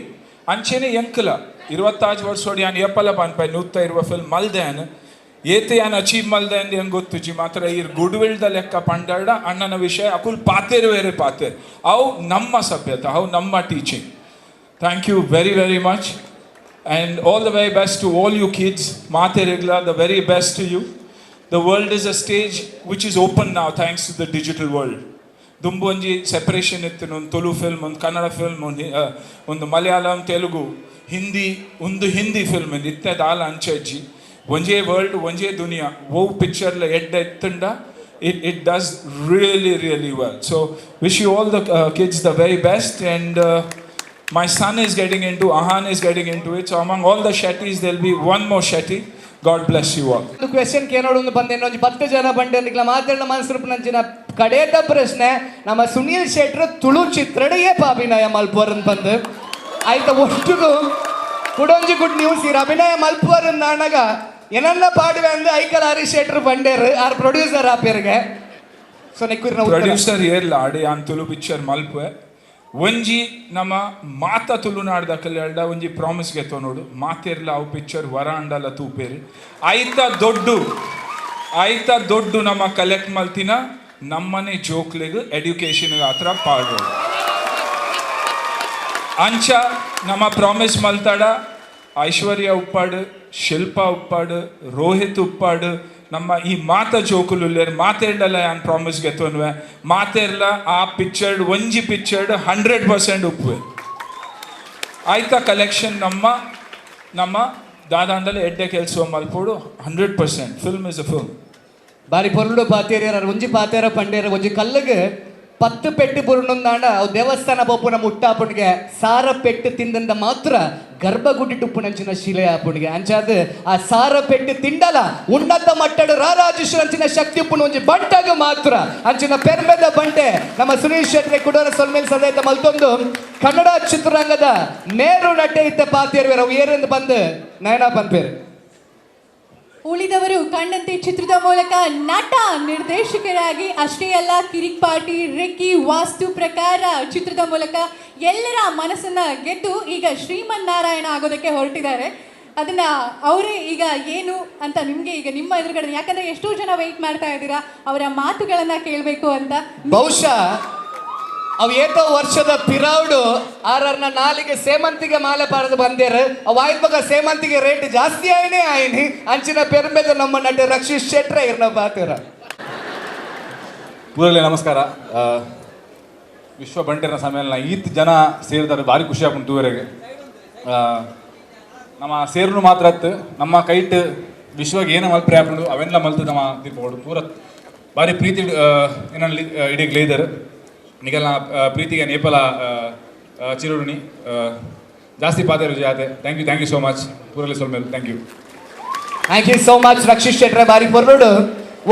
ಅಂಚೆನೆ ಎಂಕಲ 25 ವರ್ಷೋಡಿ ಯಾನ್ ಎಪ್ಪಲ ಪನ್ಪೈ ನೂತ್ತ ಇರುವ ಫಿಲ್ಮ್ ಮಲ್ದೇನ್ ಏತೆ ಯಾನ್ ಅಚೀವ್ ಮಲ್ದೆ ಅಂದ್ ಹೆಂಗೆ ಗೊತ್ತುಜಿ ಮಾತ್ರ ಇರ್ ಗುಡ್ ವಿಲ್ದ ಲೆಕ್ಕ ಪಂಡಾಡ ಅಣ್ಣನ ವಿಷಯ ಅಕುಲ್ ಪಾತೇರು ಬೇರೆ ಪಾತೇರು ಅವು ನಮ್ಮ ಸಭ್ಯತೆ ಅವು ನಮ್ಮ teaching thank you very very much and all the very best to all you kids ಮಾತೇರಿಗ್ಲ the very best to you the world is a stage which is open ನಾವ್ thanks to the digital world ದುಂಬೊಂಜಿ ಸೆಪರೇಷನ್ ಇತ್ತು ಒಂದು ತುಳು ಫಿಲ್ಮ್ ಒಂದು ಕನ್ನಡ ಫಿಲ್ಮ್ ಒಂದು ಮಲಯಾಳಂ ತೆಲುಗು ಹಿಂದಿ ಒಂದು ಹಿಂದಿ ಫಿಲ್ಮ್ ಇತ್ತೆದ ಆಲ ಅಂಚೆಜ್ಜಿ ಒಂಜೇ ವರ್ಲ್ಡ್ ಒಂಜೇ ದುನಿಯಾ ಓ ಪಿಕ್ಚರ್ಲ ಎಡ್ಡ ಎತ್ತಂಡ it does really well. So wish you all the kids the very best, and my son is getting into, Ahan is getting into it, so among all the Shetties there will be one more Shetty. God bless you all. ಒಂದು ಕ್ವೆಶ್ಚನ್ ಕೇಳೋಡು ಬಂದೆ 10 ಜನ ಬಂಡೆ ನಿಕ್ಲ ಮಾತಾಡ ಮನಸ್ಸು ನಂಚಿನ ಕಡೆದ ಪ್ರಶ್ನೆ ನಮ್ಮ ಸುನೀಲ್ ಶೆಟ್ರು ತುಳು ಚಿತ್ರಡಿಗೆ ಅಭಿನಯ ಮಲ್ಪುವರನ್ ಬಂದು ಆಯ್ತಾ ಒಟ್ಟಿಗೂ ಕುಡೊಂಜಿ ಗುಡ್ ನ್ಯೂಸ್ ಇರ ಅಭಿನಯ ಮಲ್ಪುವರನ್ ನಾಣಗ ಏನನ್ನ ಪಾಡುವೆ ಅಂದ್ರೆ ಐಕಲ್ ಹರೀಶ್ ಶೆಟ್ರು ಬಂಡೇರು ಆರ್ ಪ್ರೊಡ್ಯೂಸರ್ ಆಪೇರ್ಗೆ ಸೊ ನೆಕ್ಕಿರ್ನ ಪ್ರೊಡ್ಯೂಸರ್ ಏರ್ಲ ಆಡಿ ಆನ್ ತುಳು ಪಿಕ್ಚರ್ ಮಲ್ಪುವೆ ಒಂಜಿ ನಮ್ಮ ಮಾತ ತುಳುನಾಡ್ದ ಕಲ್ಯಾಡ ಒಂಜಿ ಪ್ರಾಮಿಸ್ ಗೆತ್ತೋ ನೋಡು ಮಾತೇರ್ಲ ಅವು ಪಿಕ್ಚರ್ ವರಾಂಡಲ ತೂಪೇರಿ ಆಯ್ತ ದೊಡ್ಡು ನಮ್ಮ ಕಲೆಕ್ಟ್ ಮಲ್ತಿನ ನಮ್ಮನೆ ಜೋಕ್ಲೆಗ್ ಎಡ್ಯುಕೇಶನ್ ಹತ್ರ ಪಾಡೋದು ಅಂಚ ನಮ್ಮ ಪ್ರಾಮಿಸ್ ಮಲ್ತಾಡ ಐಶ್ವರ್ಯ ಉಪ್ಪಾಡು ಶಿಲ್ಪಾ ಉಪ್ಪಾಡು ರೋಹಿತ್ ಉಪ್ಪಾಡು ನಮ್ಮ ಈ ಮಾತ ಜೋಕುಲುಲ್ಲೇರು ಮಾತೇರ್ಡಲ್ಲ ಯಾನ್ ಪ್ರಾಮಿಸ್ ಗೆತ್ತೋನ್ವೆ ಮಾತೇರ್ಲ ಆ ಪಿಕ್ಚರ್ಡ್ ಒಂಜಿ ಪಿಕ್ಚರ್ಡ್ 100% ಉಪ್ಪುವೆ ಆಯ್ತಾ ಕಲೆಕ್ಷನ್ ನಮ್ಮ ದಾದಾಂಡಲ ಎಡ್ಡೆ ಕೆಲಸ ಮಲ್ಪೋಡು 100%. ಫಿಲ್ಮ್ ಇಸ್ ಅ ಫಿಲ್ಮ್ ಬಾರಿ ಪೊರ್ಲು ಪಾತೇರಿಯರ ಒಂಜಿ ಪಾತೇರ ಪಂಡೇರ ಒಂಜಿ ಕಲ್ಲಿಗೆ 10 ಪೆಟ್ಟು ಬುರುಣೊಂದಾಂಡ ಅವು ದೇವಸ್ಥಾನ ಬೊಪ್ಪುನ ಮುಟ್ಟಾಪುಣಿಗೆ ಸಾರ ಪೆಟ್ಟು ತಿಂದಂದ ಮಾತ್ರ ಗರ್ಭಗುಡಿ ಟುಪ್ಪುನಂಚಿನ ಶಿಲೆ ಆಪುಣಿಗೆ ಅಂಚಾದ ಆ ಸಾರ ಪೆಟ್ಟು ತಿಂಡಲ ಉನ್ನತ ಮಟ್ಟದ ರಾರಾಜೇಶ್ವರ ಅಂಚಿನ ಶಕ್ತಿ ಉಪ್ಪುನ ಒಂಜಿ ಬಂಟಾಗ ಮಾತ್ರ ಅಂಚಿನ ಪೆರ್ಮೆದ ಬಂಟೆ ನಮ್ಮ ಸುನೀಲ್ ಶೆಟ್ಟಿ ಕುಡೋರ ಸೊಲ್ಮೇಲ್ ಸದೈತ ಮಲ್ತೊಂದು ಕನ್ನಡ ಚಿತ್ರರಂಗದ ನೇರು ನಟೆ ಇತ್ತ ಪಾತೇರ್ವೇರ ಅವು ಏರೆಂದು ಬಂದು ನಯನ ಪನ್ಪೇರು ಉಳಿದವರು ಕಂಡಂತೆ ಚಿತ್ರದ ಮೂಲಕ ನಟ ನಿರ್ದೇಶಕರಾಗಿ ಅಷ್ಟೇ ಅಲ್ಲ ಕಿರಿಕ್ ಪಾರ್ಟಿ ರೆಕ್ಕಿ ವಾಸ್ತು ಪ್ರಕಾರ ಚಿತ್ರದ ಮೂಲಕ ಎಲ್ಲರ ಮನಸ್ಸನ್ನ ಗೆದ್ದು ಈಗ ಶ್ರೀಮನ್ನಾರಾಯಣ ಆಗೋದಕ್ಕೆ ಹೊರಟಿದ್ದಾರೆ. ಅದನ್ನ ಅವರೇ ಈಗ ಏನು ಅಂತ ನಿಮಗೆ ಈಗ ನಿಮ್ಮ ಎದುರುಗಡೆ, ಯಾಕಂದ್ರೆ ಎಷ್ಟೋ ಜನ ವೆಯ್ಟ್ ಮಾಡ್ತಾ ಇದ್ದೀರಾ ಅವರ ಮಾತುಗಳನ್ನ ಕೇಳಬೇಕು ಅಂತ. ಬಹುಶಃ ಅವು ಏತೋ ವರ್ಷದ ಪಿರೌಡು ಆರನ್ನ ನಾಲಿಗೆ ಸೇಮಂತಿಗೆ ಮಾಲೆ ಪಾರದು ಬಂದೇರು ಅವು ಆಯ್ತು ಮಗ ಸೇಮಂತಿಗೆ ರೇಟ್ ಜಾಸ್ತಿ ಆಯ್ನಿ ಅಂಚಿನ ಪೆರ್ಮೆದ ನಮ್ಮ ನಟ ರಕ್ಷಿತ್ ಶೆಟ್ರೆ ಇರ್ನ ಪಾತಿರ. ಪೂರಲೆ ನಮಸ್ಕಾರ. ವಿಶ್ವ ಬಂಟೆರ ಸಮ್ಮೇಳನ ಈತ್ ಜನ ಸೇರಿದಾರೆ ಭಾರಿ ಖುಷಿ ಆಗ್ಬಿಟ್ಟು ತೂವರೆಗೆ ನಮ್ಮ ಸೇರ್ನು ಮಾತ್ರ ನಮ್ಮ ಕೈಟ್ ವಿಶ್ವಗೆ ಏನೋ ಮಲ್ಪರೆ ಹಾಕೊಂಡು ಅವೆಲ್ಲ ಮಲ್ತು ನಮ್ಮ ತಿರ್ಕೊಂಡು ಪೂರ ಭಾರಿ ಪ್ರೀತಿ ಏನಲ್ಲಿ ಇಡೀ ಗ್ಲೇದರ್ ನಿಗೆಲ್ಲ ಪ್ರೀತಿಗೆ ನೇಪಲ ಚಿರುಣಿ ಜಾಸ್ತಿ ಪಾತ್ರ ಜಾತೆ. ಥ್ಯಾಂಕ್ ಯು ಸೋ ಮಚ್ ಪೂರಲೆ ಸೊಲ್ಮೇಲೆ thank you so much Rakshit ಶೆಟ್ರೆ ಬಾರಿ ಪೊರ್ರುಡು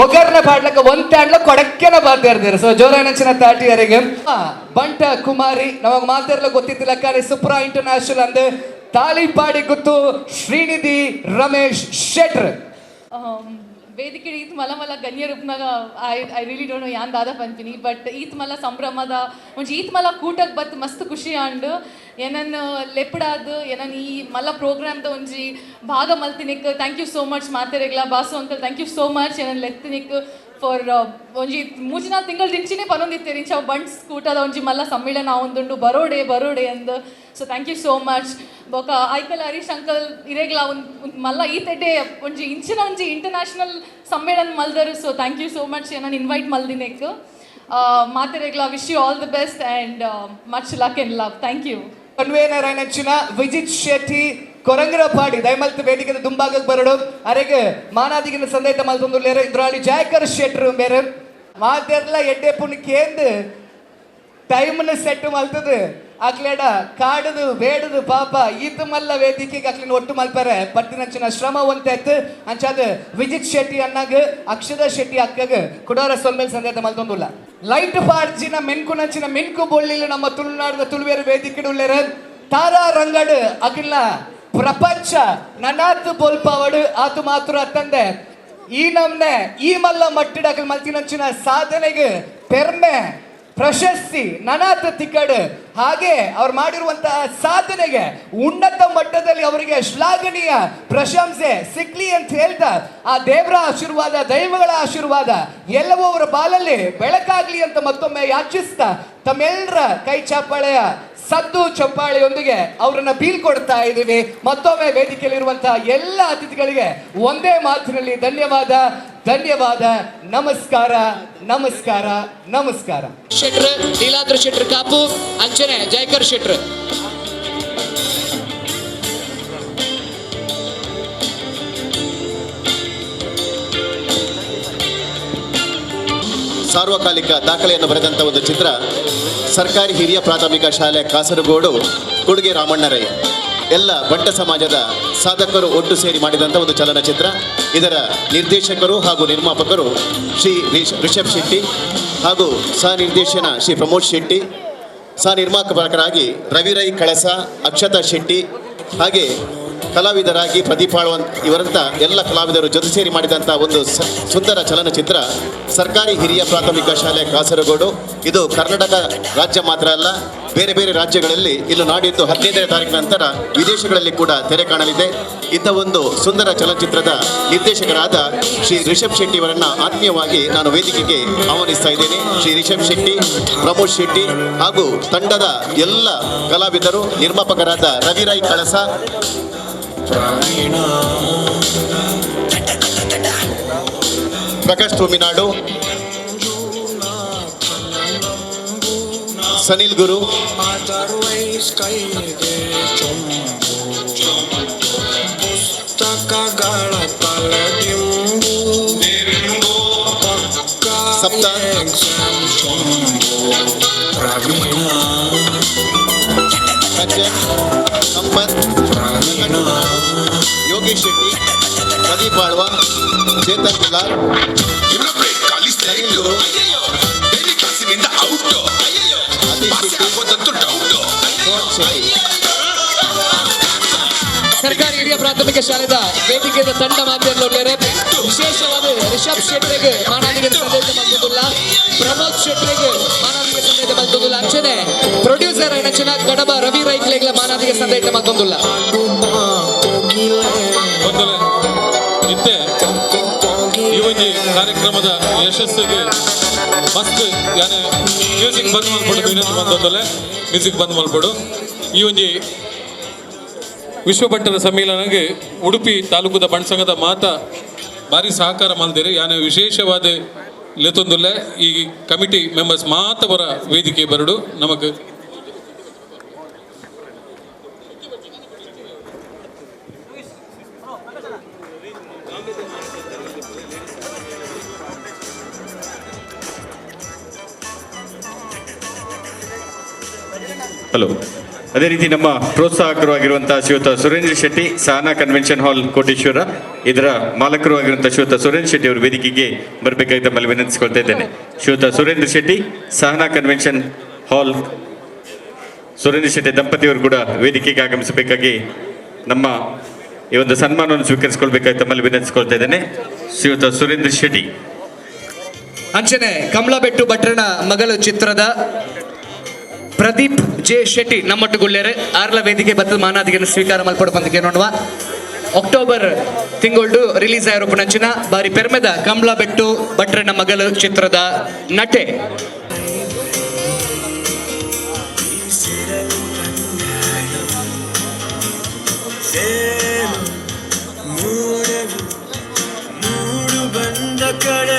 ಒಗ್ಗರ್ನ ಪಾಡ್ಲಕ್ಕ ಒಂತಾಡ್ಲ ಕೊಡಕ್ಕೆನ ಬಾರ್ತಾ ಇರ್ತಾರೆ. ಸೊ ಜೋರ ನೆಚ್ಚಿನ ತಾಟಿಯರಿಗೆ ಬಂಟ ಕುಮಾರಿ ನಮಗೆ ಮಾತಾಡ್ಲ ಗೊತ್ತಿದ್ದಿಲ್ಲ ಕಾಲಿ ಸುಪ್ರಾ ಇಂಟರ್ನ್ಯಾಷನಲ್ ಅಂದ್ ತಾಲಿ ಪಾಡಿ ಗೊತ್ತು ಶ್ರೀನಿಧಿ ರಮೇಶ್ ಶೆಟ್ರ್ ವೇದಿಕೆ ಈತ್ ಮಲ ಮಲ ಗಣ್ಯ ರೂಪನಾಗ ಐ ರಿಲಿ ಡೋಂಟ್ ನೋ ಯಾನ್ ದಾದ ಪಂಪಿನಿ ಬಟ್ ಈತ್ ಮಲ ಸಂಭ್ರಮದ ಒಂಜಿ ಈತ್ ಮಲ ಕೂಟಕ್ಕೆ ಬತ್ ಮಸ್ತ್ ಖುಷಿ ಆಂಡ್ ಏನನ್ನು ಲೆಪ್ಪಡಾದ ಏನನ್ನು ಈ ಮಲ್ಲ ಪ್ರೋಗ್ರಾಮ್ದ ಒಂಜಿ ಭಾಗ ಮಲ್ತಿನಿಕ್ ಥ್ಯಾಂಕ್ ಯು ಸೋ ಮಚ್ ಮಾತೆರೆಗ್ಲ ಬಾಸು uncle thank you so much ಏನನ್ನು ಲೆತ್ತಿನಿಕ್ ಫಾರ್ ಒಂಜಿ 3-4 ತಿಂಗಳು ದಿಂಚಿನೇ ಪನೊಂದಿತ್ತೇರಿ ಇಂಚ ಬಂಡ್ಸ್ ಕೂಟದ ಒಂಜಿ ಮಲ್ಲ ಸಮ್ಮೇಳನ ಒಂದುಂಡು ಬರೋಡೆ ಅಂದ್. So thank you so much ಬೊಕ ಐಕಲ್ ಹರೀಶ್ ಅಂಕಲ್ ಇರೆಗ್ಲ ಒಂದು ಮಲ್ಲ ಈ ತೆಡ್ಡೆ ಒಂಜಿ ಇಂಚಿನ ಒಂಜಿ ಇಂಟರ್ನ್ಯಾಷನಲ್ ಸಮ್ಮೇಳನ ಮಲ್ದರು. So thank you so much ನಾನು ಇನ್ವೈಟ್ ಮಲ್ದಿನೆಕ್ ಮಾತೆರೆಗ್ಲ wish you all the best and much luck and love. Thank you. Convener ನೆಚ್ಚಿನ ವಿಜಿತ್ ಶೆಟ್ಟಿ ಕೊರಂಗರಪಾಡಿ ದಯಮಲ್ತು ವೇದಿಕೆ ದುಂಬಾಗಕ್ಕೆ ಬರಡು ಅರೆಗೆ ಮಾನಾದಿಗಿನ ಸಂದೇತ ಮಲ್ತೊಂದುಲ್ಲೇರು ಇದ್ರಾಳಿ ಜಾಯಕರ್ ಶೆಟ್ರು ಬೇರೆ ಮಾತೆರ್ಲ ಎಡ್ಡೆ ಪುಣ್ಯಕೇಂದು ಟೈಮ್ನ ಸೆಟ್ ಮಲ್ತದು ಅಕ್ಲೇಡ ಕಾಡುದು ಬೇಡದು ಪಾಪ ಈತ ಮಲ್ಲ ವೇದಿಕೆಗೆ ಅಕ್ಲಿನ ಒಟ್ಟು ಮಲ್ಪಾರೆ ಪತ್ತಿನಂಚಿನ ಶ್ರಮ ಒಂತಾಯ್ತು ಅಂಚಾದ ವಿಜಿತ್ ಶೆಟ್ಟಿ ಅನ್ನಾಗ ಅಕ್ಷದ ಶೆಟ್ಟಿ ಅಕ್ಕಗ ಕುಡಾರ ಸೊಲ್ಮೇಲ್ ಸಂದೇತ ಮಲ್ತೊಂದುಲ್ಲ ಲೈಟ್ ಪಾಡ್ಜಿನ ಮೆನ್ಕುನಂಚಿನ ಮೆನ್ಕು ಬೊಳ್ಳಿಲ್ಲ ನಮ್ಮ ತುಳುನಾಡದ ತುಳುವೇರು ವೇದಿಕೆ ಉಳ್ಳೇರ ತಾರಾ ರಂಗಡ್ ಅಗಿಲ್ಲ ಪ್ರಪಂಚ ನನಾತ್ ಬೋಲ್ಪಾವಡು ಆತು ಮಾತ್ರ ತಂದೆ ಈ ನಮ್ನೆ ಈ ಮಲ್ಲ ಮಟ್ಟಿಡಕಲ್ ಮಲ್ತಿನಂಚಿನ ಸಾಧನೆಗೆ ಪೆರ್ಮೆ ಪ್ರಶಸ್ತಿ ನನಾತ್ ತಿಕ್ಕಡು ಹಾಗೆ ಅವ್ರು ಮಾಡಿರುವಂತಹ ಸಾಧನೆಗೆ ಉನ್ನತ ಮಟ್ಟದಲ್ಲಿ ಅವರಿಗೆ ಶ್ಲಾಘನೀಯ ಪ್ರಶಂಸೆ ಸಿಗ್ಲಿ ಅಂತ ಹೇಳ್ತಾ ಆ ದೇವರ ಆಶೀರ್ವಾದ ದೈವಗಳ ಆಶೀರ್ವಾದ ಎಲ್ಲವೂ ಅವರ ಬಾಲಲ್ಲಿ ಬೆಳಕಾಗ್ಲಿ ಅಂತ ಮತ್ತೊಮ್ಮೆ ಯಾಚಿಸ್ತಾ ತಮ್ಮೆಲ್ಲರ ಕೈ ಚಾಪಾಳೆಯ ಸದ್ದು ಚಪ್ಪಾಳೆಯೊಂದಿಗೆ ಅವರನ್ನ ಬೀಳ್ಕೊಡ್ತಾ ಇದ್ದೀವಿ. ಮತ್ತೊಮ್ಮೆ ವೇದಿಕೆಯಲ್ಲಿರುವಂತಹ ಎಲ್ಲ ಅತಿಥಿಗಳಿಗೆ ಒಂದೇ ಮಾತಿನಲ್ಲಿ ಧನ್ಯವಾದ ನಮಸ್ಕಾರ. ಶೆಟ್ರ್ ಲೀಲಾದ್ರ ಶೆಟ್ರ್ ಕಾಪು ಅಂಚನೆ ಜಯಕರ್ ಶೆಟ್ರ್ ಸಾರ್ವಕಾಲಿಕ ದಾಖಲೆಯನ್ನು ಬರೆದಂಥ ಒಂದು ಚಿತ್ರ ಸರ್ಕಾರಿ ಹಿರಿಯ ಪ್ರಾಥಮಿಕ ಶಾಲೆ ಕಾಸರಗೋಡು ಕೊಡುಗೆ ರಾಮಣ್ಣರೈ ಎಲ್ಲ ಬಂಟ ಸಮಾಜದ ಸಾಧಕರು ಒಟ್ಟು ಸೇರಿ ಮಾಡಿದಂಥ ಒಂದು ಚಲನಚಿತ್ರ. ಇದರ ನಿರ್ದೇಶಕರು ಹಾಗೂ ನಿರ್ಮಾಪಕರು ಶ್ರೀ ರಿಷಬ್ ಶೆಟ್ಟಿ ಹಾಗೂ ಸಹ ನಿರ್ದೇಶನ ಶ್ರೀ ಪ್ರಮೋದ್ ಶೆಟ್ಟಿ, ಸಹ ನಿರ್ಮಾಪಕರಾಗಿ ರವಿರೈ ಕಳಸ, ಅಕ್ಷತಾ ಶೆಟ್ಟಿ, ಹಾಗೆ ಕಲಾವಿದರಾಗಿ ಪ್ರದೀಪ್ ಆಳ್ವಂತ್ ಇವರಂತ ಎಲ್ಲ ಕಲಾವಿದರು ಜೊತೆ ಸೇರಿ ಮಾಡಿದಂಥ ಒಂದು ಸುಂದರ ಚಲನಚಿತ್ರ ಸರ್ಕಾರಿ ಹಿರಿಯ ಪ್ರಾಥಮಿಕ ಶಾಲೆ ಕಾಸರಗೋಡು. ಇದು ಕರ್ನಾಟಕ ರಾಜ್ಯ ಮಾತ್ರ ಅಲ್ಲ, ಬೇರೆ ಬೇರೆ ರಾಜ್ಯಗಳಲ್ಲಿ ಇನ್ನು ನಾಡಿದ್ದು 15ನೇ ತಾರೀಕಿನ ನಂತರ ವಿದೇಶಗಳಲ್ಲಿ ಕೂಡ ತೆರೆ ಕಾಣಲಿದೆ. ಇಂಥ ಒಂದು ಸುಂದರ ಚಲನಚಿತ್ರದ ನಿರ್ದೇಶಕರಾದ ಶ್ರೀ ರಿಷಬ್ ಶೆಟ್ಟಿ ಅವರನ್ನು ಆತ್ಮೀಯವಾಗಿ ನಾನು ವೇದಿಕೆಗೆ ಆಹ್ವಾನಿಸ್ತಾ ಇದ್ದೇನೆ. ಶ್ರೀ ರಿಷಬ್ ಶೆಟ್ಟಿ, ಪ್ರಮೋದ್ ಶೆಟ್ಟಿ ಹಾಗೂ ತಂಡದ ಎಲ್ಲ ಕಲಾವಿದರು, ನಿರ್ಮಾಪಕರಾದ ರವಿರೈ ಕಳಸ, ಪ್ರಕಾಶ್ ತುಮಿನಾಡು, ಸನಿಲ್ ಗುರು, ಸಪ್ತ, ಸಂಪತ್, ಯೋಗೇಶ್ ಶೆಟ್ಟಿ, ಪ್ರದೀಪ್ ಆಳ್ವಾ, ಚೇತನ್ ಪಿಲಾರ್, ಸನಿಲ್ ಗುರು, ಅತೀಶ್ ಶೆಟ್ಟಿ, ಸೋಹನ್ ಶೆಟ್ಟಿ, ಸರ್ಕಾರಿ ಹಿರಿಯ ಪ್ರಾಥಮಿಕ ಶಾಲೆದ ವೇದಿಕೆಯ ತಂಡ ಮಾತನಾಡಿದ್ದಾರೆ. ವಿಶೇಷವಾದ ರಿಷಬ್ ಶೆಟ್ಟಿಗೆ ಮಾನವೀಯ ಸಂದೇಶ ಮಲ್ತುಲ್ಲ, ಪ್ರಮೋದ್ ಶೆಟ್ಟಿಗೆ ಮಾನವೀಯ ಸಂದೇಶ ಮಲ್ತುಲ್ಲ, ಅಂಚನೆ ಪ್ರೊಡ್ಯೂಸರ್ ಐನಚನ ಕಡಬ ರವಿ ರೈಕ್ಲೆಗಳ ಮಾನವೀಯ ಸಂದೇಶ ಮಲ್ತುಲ್ಲ. ಇತ್ತೆ ಈ ಒಂದು ಕಾರ್ಯಕ್ರಮದ ಯಶಸ್ಸಿಗೆ ಮಸ್ತ್ ಯಾನೆ ಮ್ಯೂಸಿಕ್ ಬಂದ್ ಮಾಡ್ಕೊಡು ವಿನಂತಿ ಬಂದಲ್ಲ, ಮ್ಯೂಸಿಕ್ ಬಂದ್ ಮಾಡ್ಕೊಡು. ಈ ಒಂದು ವಿಶ್ವಭಟ್ಟರ ಸಮ್ಮೇಳನಗೆ ಉಡುಪಿ ತಾಲೂಕದ ಬಣ್ಸಂಗದ ಮಾತ ಭಾರಿ ಸಹಕಾರ ಮಲ್ದಿರಿ. ಯಾನೆ ವಿಶೇಷವಾದ ಲೆತೊಂದುಲ್ಲ ಈ ಕಮಿಟಿ ಮೆಂಬರ್ಸ್ ಮಾತ ಬರ ವೇದಿಕೆ ಬರಡು ನಮಕ್ ಹಲೋ. ಅದೇ ರೀತಿ ನಮ್ಮ ಪ್ರೋತ್ಸಾಹಕರು ಆಗಿರುವಂತಹ ಶ್ರೀಯುತ ಸುರೇಂದ್ರ ಶೆಟ್ಟಿ, ಸಹನಾ ಕನ್ವೆನ್ಷನ್ ಹಾಲ್ ಕೋಟೇಶ್ವರ, ಇದರ ಮಾಲಕರು ಆಗಿರುವಂತಹ ಶ್ರೀಯುತ ಸುರೇಂದ್ರ ಶೆಟ್ಟಿ ಅವರು ವೇದಿಕೆಗೆ ಬರಬೇಕಾಗಿ ತಮ್ಮಲ್ಲಿ ವಿನಂತಿಸಿಕೊಳ್ತಾ ಇದ್ದೇನೆ. ಶ್ರೀಯುತ ಸುರೇಂದ್ರ ಶೆಟ್ಟಿ, ಸಹನಾ ಕನ್ವೆನ್ಷನ್ ಹಾಲ್, ಸುರೇಂದ್ರ ಶೆಟ್ಟಿ ದಂಪತಿಯವರು ಕೂಡ ವೇದಿಕೆಗೆ ಆಗಮಿಸಬೇಕಾಗಿ ನಮ್ಮ ಈ ಒಂದು ಸನ್ಮಾನವನ್ನು ಸ್ವೀಕರಿಸಿಕೊಳ್ಬೇಕಾಗಿ ತಮ್ಮಲ್ಲಿ ವಿನಂತಿಸಿಕೊಳ್ತಾ ಇದ್ದೇನೆ. ಶ್ರೀಯುತ ಸುರೇಂದ್ರ ಶೆಟ್ಟಿ. ಅಂಚನೆ ಕಮಲಬೆಟ್ಟು ಭಟ್ರನ ಮಗಳು ಚಿತ್ರದ ಪ್ರದೀಪ್ ಜೆ ಶೆಟ್ಟಿ ನಮ್ಮೊಟ್ಟುಗುಳ್ಳೆರೆ ಆರ್ಲ ವೇದಿಕೆ ಬತ್ತದ ಮಾನಾದಿಗೆಯನ್ನು ಸ್ವೀಕಾರ ಮಲ್ಪಡ ಬಂದಿಗೆ ನೋಡುವ. ಅಕ್ಟೋಬರ್ ತಿಂಗಳು ರಿಲೀಸ್ ಆಗಿರೋಪನಂಚಿನ ಬಾರಿ ಪೆರ್ಮೆದ ಕಮಲಬೆಟ್ಟು ಭಟ್ರನ ಮಗಳು ಚಿತ್ರದ ನಟೆ. ಬಂದ ಕಡೆ